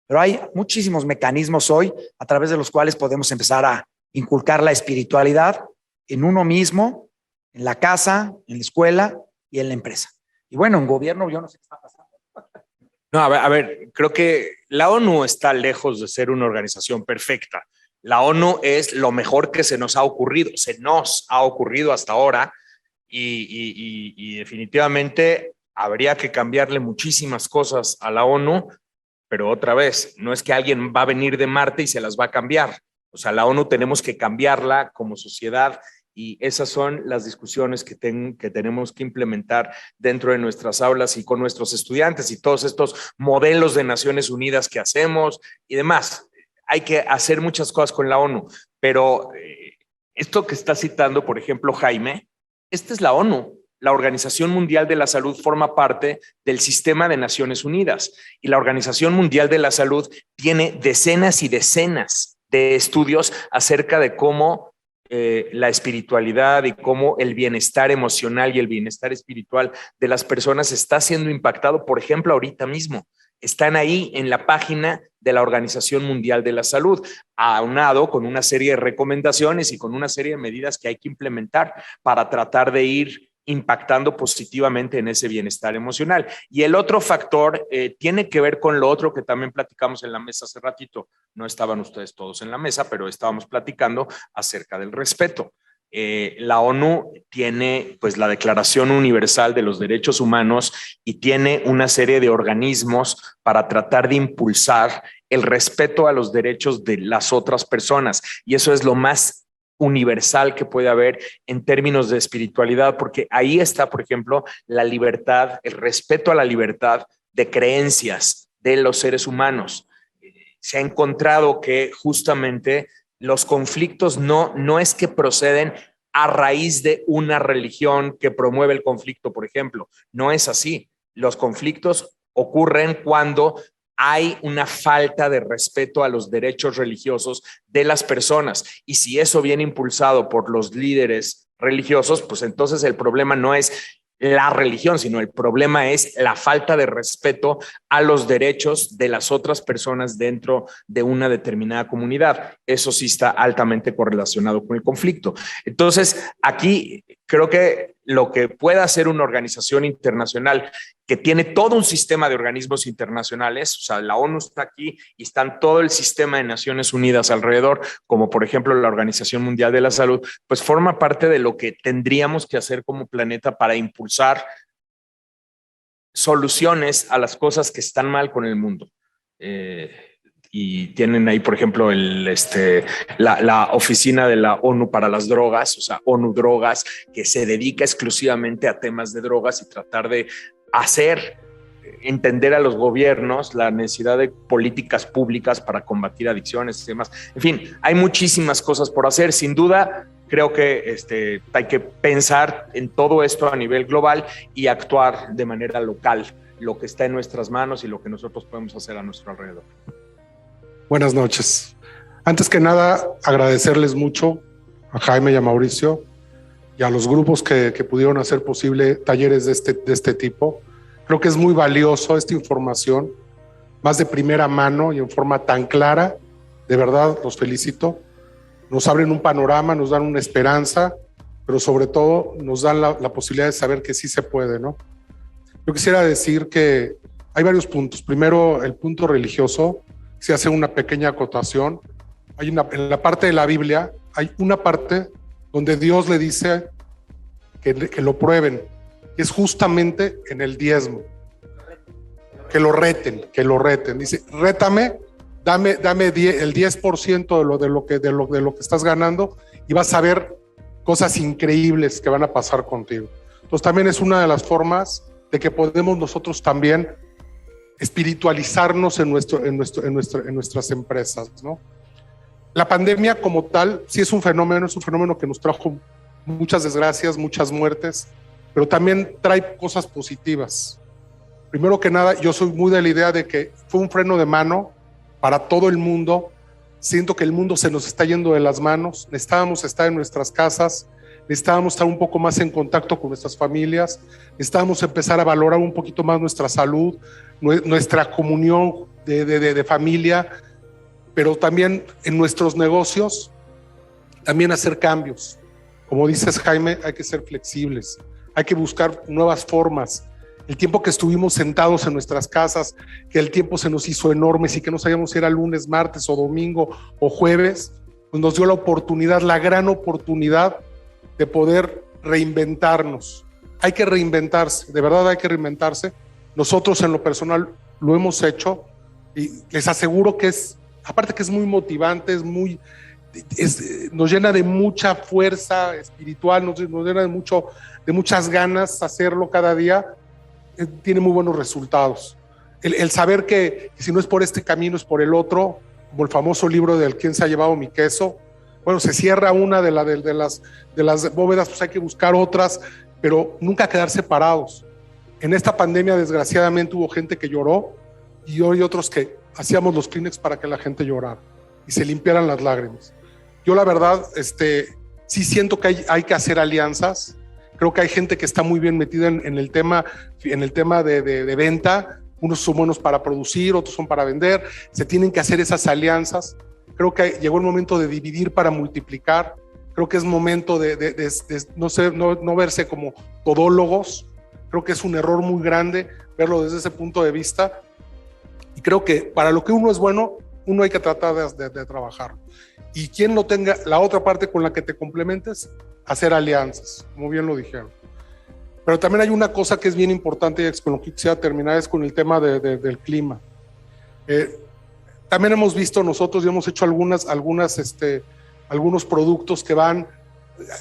Pero hay muchísimos mecanismos hoy a través de los cuales podemos empezar a inculcar la espiritualidad en uno mismo, en la casa, en la escuela y en la empresa. Y bueno, en gobierno yo no sé qué está pasando. No, a ver, creo que la ONU está lejos de ser una organización perfecta. La ONU es lo mejor que se nos ha ocurrido hasta ahora, y definitivamente habría que cambiarle muchísimas cosas a la ONU, pero otra vez, no es que alguien va a venir de Marte y se las va a cambiar. O sea, la ONU tenemos que cambiarla como sociedad, y esas son las discusiones que tenemos que implementar dentro de nuestras aulas y con nuestros estudiantes, y todos estos modelos de Naciones Unidas que hacemos y demás. Hay que hacer muchas cosas con la ONU, pero esto que está citando, por ejemplo, Jaime, esta es la ONU. La Organización Mundial de la Salud forma parte del sistema de Naciones Unidas, y la Organización Mundial de la Salud tiene decenas y decenas de estudios acerca de cómo la espiritualidad y cómo el bienestar emocional y el bienestar espiritual de las personas está siendo impactado. Por ejemplo, ahorita mismo están ahí en la página de la Organización Mundial de la Salud, aunado con una serie de recomendaciones y con una serie de medidas que hay que implementar para tratar de ir impactando positivamente en ese bienestar emocional. Y el otro factor tiene que ver con lo otro que también platicamos en la mesa hace ratito. No estaban ustedes todos en la mesa, pero estábamos platicando acerca del respeto. La ONU tiene pues la Declaración Universal de los Derechos Humanos y tiene una serie de organismos para tratar de impulsar el respeto a los derechos de las otras personas, y eso es lo más universal que puede haber en términos de espiritualidad, porque ahí está, por ejemplo, la libertad, el respeto a la libertad de creencias de los seres humanos. Se ha encontrado que justamente los conflictos no es que proceden a raíz de una religión que promueve el conflicto, por ejemplo. No es así. Los conflictos ocurren cuando hay una falta de respeto a los derechos religiosos de las personas. Y si eso viene impulsado por los líderes religiosos, pues entonces el problema no es la religión, sino el problema es la falta de respeto a los derechos de las otras personas dentro de una determinada comunidad. Eso sí está altamente correlacionado con el conflicto. Entonces, aquí creo que lo que pueda hacer una organización internacional que tiene todo un sistema de organismos internacionales, o sea, la ONU está aquí y están todo el sistema de Naciones Unidas alrededor, como por ejemplo la Organización Mundial de la Salud, pues forma parte de lo que tendríamos que hacer como planeta para impulsar soluciones a las cosas que están mal con el mundo. Y tienen ahí, por ejemplo, la oficina de la ONU para las drogas, o sea, ONU Drogas, que se dedica exclusivamente a temas de drogas y tratar de hacer entender a los gobiernos la necesidad de políticas públicas para combatir adicciones y demás. En fin, hay muchísimas cosas por hacer. Sin duda, creo que hay que pensar en todo esto a nivel global y actuar de manera local, lo que está en nuestras manos y lo que nosotros podemos hacer a nuestro alrededor. Buenas noches. Antes que nada, agradecerles mucho a Jaime y a Mauricio y a los grupos que pudieron hacer posible talleres de este tipo. Creo que es muy valioso esta información, más de primera mano y en forma tan clara. De verdad, los felicito. Nos abren un panorama, nos dan una esperanza, pero sobre todo nos dan la posibilidad de saber que sí se puede, ¿no? Yo quisiera decir que hay varios puntos. Primero, el punto religioso. Se hace una pequeña acotación. En la parte de la Biblia hay una parte donde Dios le dice que lo prueben. Es justamente en el diezmo. Que lo reten. Dice, rétame, dame el 10% de lo que estás ganando y vas a ver cosas increíbles que van a pasar contigo. Entonces también es una de las formas de que podemos nosotros también espiritualizarnos en nuestras empresas, ¿no? La pandemia como tal sí es un fenómeno que nos trajo muchas desgracias, muchas muertes, pero también trae cosas positivas. Primero que nada, yo soy muy de la idea de que fue un freno de mano para todo el mundo. Siento que el mundo se nos está yendo de las manos. Necesitábamos estar en nuestras casas, necesitábamos estar un poco más en contacto con nuestras familias, necesitábamos empezar a valorar un poquito más nuestra salud, nuestra comunión de familia, pero también en nuestros negocios, también hacer cambios. Como dices, Jaime, hay que ser flexibles, hay que buscar nuevas formas. El tiempo que estuvimos sentados en nuestras casas, que el tiempo se nos hizo enorme y que no sabíamos si era lunes, martes o domingo o jueves, pues nos dio la oportunidad, la gran oportunidad de poder reinventarnos. Hay que reinventarse, de verdad hay que reinventarse. Nosotros en lo personal lo hemos hecho y les aseguro que aparte que es muy motivante, nos llena de mucha fuerza espiritual, nos llena de muchas ganas hacerlo cada día. Tiene muy buenos resultados. El saber que si no es por este camino es por el otro, como el famoso libro del ¿Quién se ha llevado mi queso? Bueno, se cierra una de las bóvedas, pues hay que buscar otras, pero nunca quedarse parados. En esta pandemia, desgraciadamente, hubo gente que lloró y hoy otros que hacíamos los Kleenex para que la gente llorara y se limpiaran las lágrimas. Yo, la verdad, sí siento que hay que hacer alianzas. Creo que hay gente que está muy bien metida en el tema de venta. Unos son buenos para producir, otros son para vender. Se tienen que hacer esas alianzas. Creo que llegó el momento de dividir para multiplicar. Creo que es momento de no verse como todólogos. Creo que es un error muy grande verlo desde ese punto de vista. Y creo que para lo que uno es bueno, uno hay que tratar de trabajar. Y quien no tenga la otra parte con la que te complementes, hacer alianzas, como bien lo dijeron. Pero también hay una cosa que es bien importante y con lo que quisiera terminar, es con el tema del clima. También hemos visto nosotros y hemos hecho algunos productos que van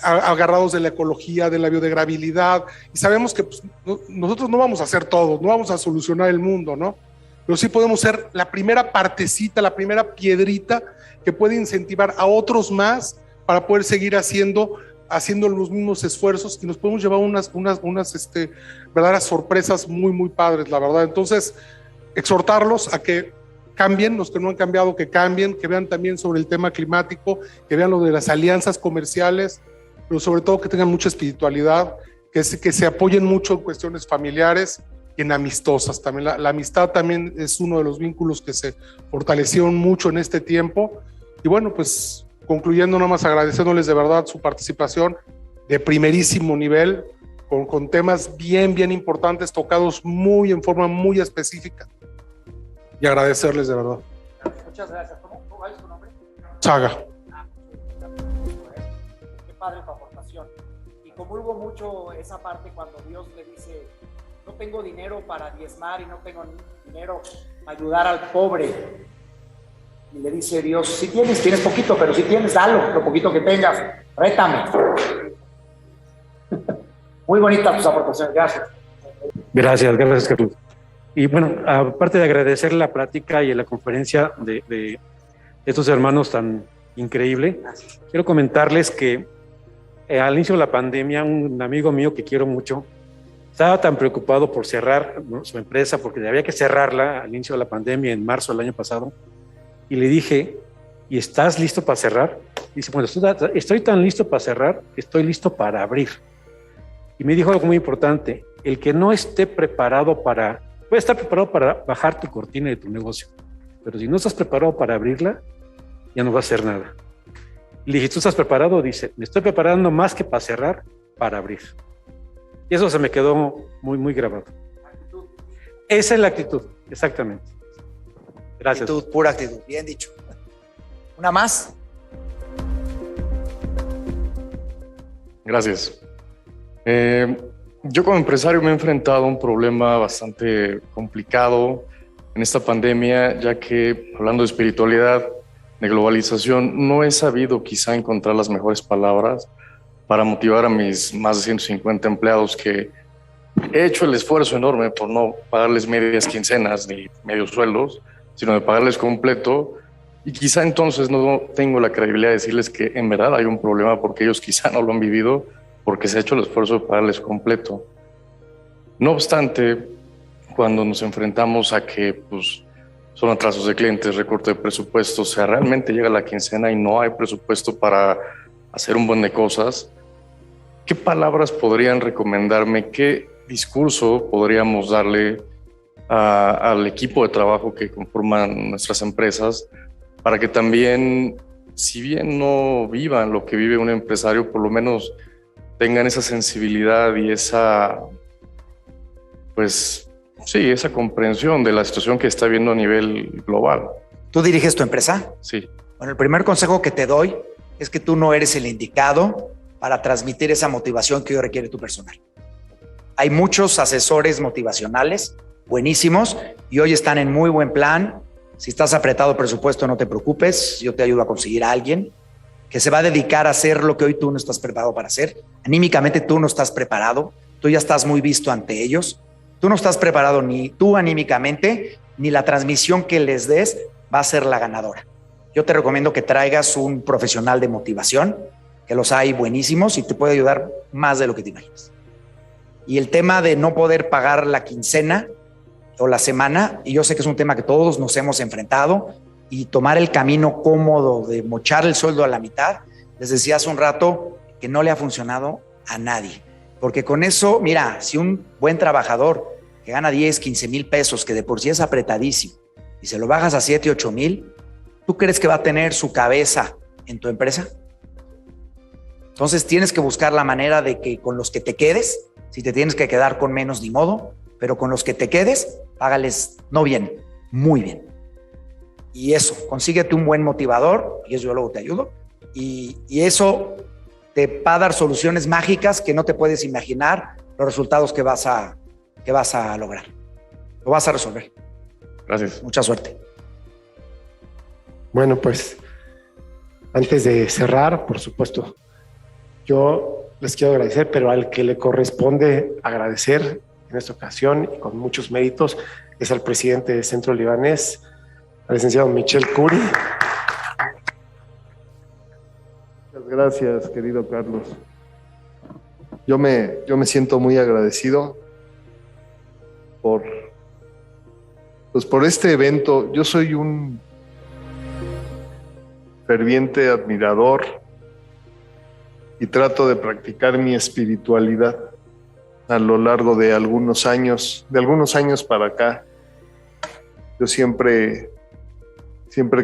agarrados de la ecología, de la biodegradabilidad, y sabemos que pues, nosotros no vamos a hacer todo, no vamos a solucionar el mundo, ¿no? Pero sí podemos ser la primera partecita, la primera piedrita que puede incentivar a otros más para poder seguir haciendo los mismos esfuerzos y nos podemos llevar unas verdaderas sorpresas muy, muy padres, la verdad. Entonces, exhortarlos a que cambien, los que no han cambiado, que cambien, que vean también sobre el tema climático, que vean lo de las alianzas comerciales, pero sobre todo que tengan mucha espiritualidad, que se apoyen mucho en cuestiones familiares y en amistosas. También la amistad también es uno de los vínculos que se fortalecieron mucho en este tiempo. Y bueno, pues concluyendo, nada más agradeciéndoles de verdad su participación de primerísimo nivel. con temas bien importantes, tocados muy en forma muy específica. Y agradecerles de verdad. Muchas gracias. ¿Cuál es tu nombre? Saga. Qué padre tu aportación. Y convulgo mucho esa parte cuando Dios le dice, no tengo dinero para diezmar y no tengo dinero para ayudar al pobre. Y le dice Dios, si tienes poquito, pero si tienes, dalo, lo poquito que tengas, rétame. Muy bonitas tus aportaciones, gracias. Gracias, Carlos. Y bueno, aparte de agradecer la plática y la conferencia de estos hermanos tan increíble, quiero comentarles que al inicio de la pandemia, un amigo mío que quiero mucho estaba tan preocupado por cerrar, ¿no?, su empresa, porque había que cerrarla al inicio de la pandemia, en marzo del año pasado, y le dije, ¿y estás listo para cerrar? Y dice, bueno, estoy tan listo para cerrar, que estoy listo para abrir. Y me dijo algo muy importante, el que no esté preparado puede estar preparado para bajar tu cortina de tu negocio, pero si no estás preparado para abrirla, ya no va a hacer nada. Y le dije, ¿tú estás preparado? Dice, me estoy preparando más que para cerrar, para abrir. Y eso se me quedó muy grabado. Esa es la actitud, exactamente. Gracias. Actitud, pura actitud, bien dicho. ¿Una más? Gracias. Yo como empresario me he enfrentado a un problema bastante complicado en esta pandemia, ya que hablando de espiritualidad, de globalización, no he sabido quizá encontrar las mejores palabras para motivar a mis más de 150 empleados, que he hecho el esfuerzo enorme por no pagarles medias quincenas ni medios sueldos, sino de pagarles completo. Y quizá entonces no tengo la credibilidad de decirles que en verdad hay un problema, porque ellos quizá no lo han vivido, porque se ha hecho el esfuerzo de pagarles completo. No obstante, cuando nos enfrentamos a que pues, son atrasos de clientes, recorte de presupuesto, o sea, realmente llega la quincena y no hay presupuesto para hacer un buen de cosas, ¿qué palabras podrían recomendarme? ¿Qué discurso podríamos darle al equipo de trabajo que conforman nuestras empresas para que también, si bien no vivan lo que vive un empresario, por lo menos tengan esa sensibilidad y esa, pues sí, esa comprensión de la situación que está viendo a nivel global? ¿Tú diriges tu empresa? Sí. Bueno, el primer consejo que te doy es que tú no eres el indicado para transmitir esa motivación que hoy requiere tu personal. Hay muchos asesores motivacionales buenísimos y hoy están en muy buen plan. Si estás apretado de presupuesto, no te preocupes, yo te ayudo a conseguir a alguien que se va a dedicar a hacer lo que hoy tú no estás preparado para hacer. Anímicamente tú no estás preparado, tú ya estás muy visto ante ellos, tú no estás preparado ni tú anímicamente, ni la transmisión que les des va a ser la ganadora. Yo te recomiendo que traigas un profesional de motivación, que los hay buenísimos y te puede ayudar más de lo que te imaginas. Y el tema de no poder pagar la quincena o la semana, y yo sé que es un tema que todos nos hemos enfrentado, y tomar el camino cómodo de mochar el sueldo a la mitad, les decía hace un rato que no le ha funcionado a nadie. Porque con eso, mira, si un buen trabajador que gana 10, 15 mil pesos, que de por sí es apretadísimo, y se lo bajas a 7, 8 mil, ¿tú crees que va a tener su cabeza en tu empresa? Entonces tienes que buscar la manera de que con los que te quedes, si te tienes que quedar con menos, ni modo, pero con los que te quedes, págales no bien, muy bien. Y eso, consíguete un buen motivador, y eso yo luego te ayudo, y eso te va a dar soluciones mágicas que no te puedes imaginar los resultados que vas a lograr. Lo vas a resolver. Gracias. Mucha suerte. Bueno, pues antes de cerrar, por supuesto, yo les quiero agradecer, pero al que le corresponde agradecer en esta ocasión y con muchos méritos es al presidente del Centro Libanés, al licenciado Michel Curi. Muchas gracias, querido Carlos. Yo me siento muy agradecido por este evento. Yo soy un ferviente admirador y trato de practicar mi espiritualidad a lo largo de algunos años para acá. Yo siempre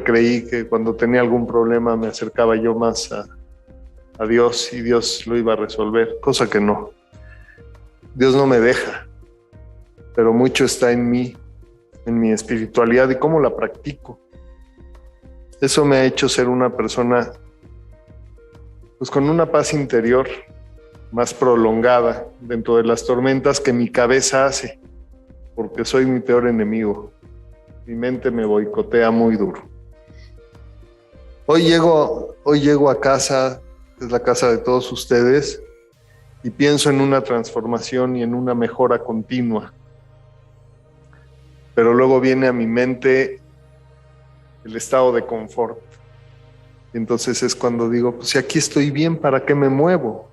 creí que cuando tenía algún problema me acercaba yo más a Dios y Dios lo iba a resolver, cosa que no. Dios no me deja, pero mucho está en mí, en mi espiritualidad y cómo la practico. Eso me ha hecho ser una persona pues con una paz interior más prolongada dentro de las tormentas que mi cabeza hace, porque soy mi peor enemigo. Mi mente me boicotea muy duro. Hoy llego a casa, que es la casa de todos ustedes, y pienso en una transformación y en una mejora continua. Pero luego viene a mi mente el estado de confort. Y entonces es cuando digo, pues si aquí estoy bien, ¿para qué me muevo?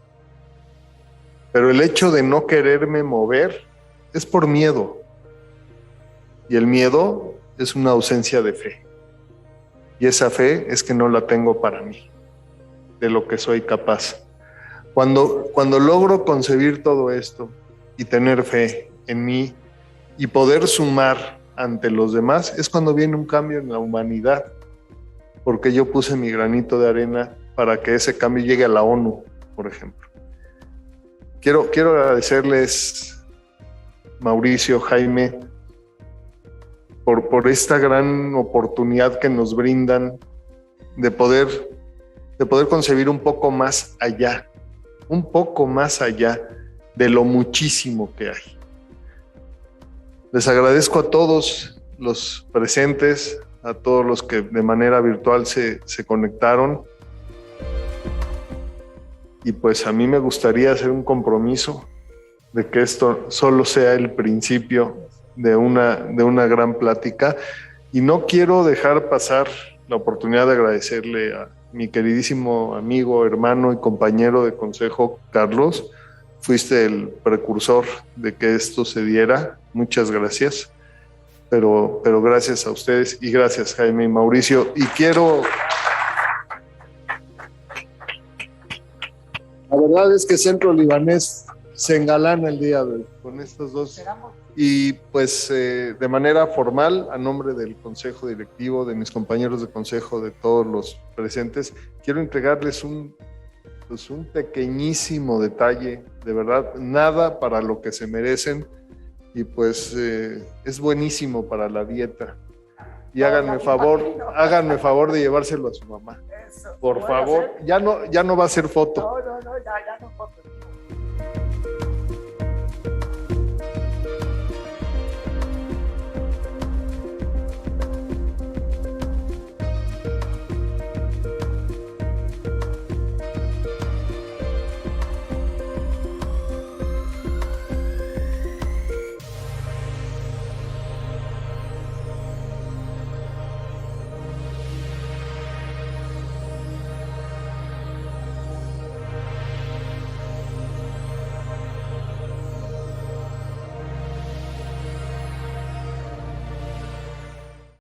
Pero el hecho de no quererme mover es por miedo. Y el miedo es una ausencia de fe. Y esa fe es que no la tengo para mí, de lo que soy capaz. Cuando logro concebir todo esto y tener fe en mí y poder sumar ante los demás, es cuando viene un cambio en la humanidad, porque yo puse mi granito de arena para que ese cambio llegue a la ONU, por ejemplo. Quiero agradecerles, Mauricio, Jaime, por esta gran oportunidad que nos brindan de poder concebir un poco más allá de lo muchísimo que hay. Les agradezco a todos los presentes, a todos los que de manera virtual se conectaron. Y pues a mí me gustaría hacer un compromiso de que esto solo sea el principio de una gran plática. Y no quiero dejar pasar la oportunidad de agradecerle a mi queridísimo amigo, hermano y compañero de consejo, Carlos. Fuiste el precursor de que esto se diera. Muchas gracias. Pero gracias a ustedes y gracias, Jaime y Mauricio. Y la verdad es que Centro Libanés se engalana el día de hoy con estos dos. Y pues de manera formal, a nombre del Consejo Directivo, de mis compañeros de consejo, de todos los presentes, quiero entregarles un pequeñísimo detalle, de verdad, nada para lo que se merecen, y pues es buenísimo para la dieta. Y háganme favor de llevárselo a su mamá. Por favor, ya no va a ser foto. No, ya no foto.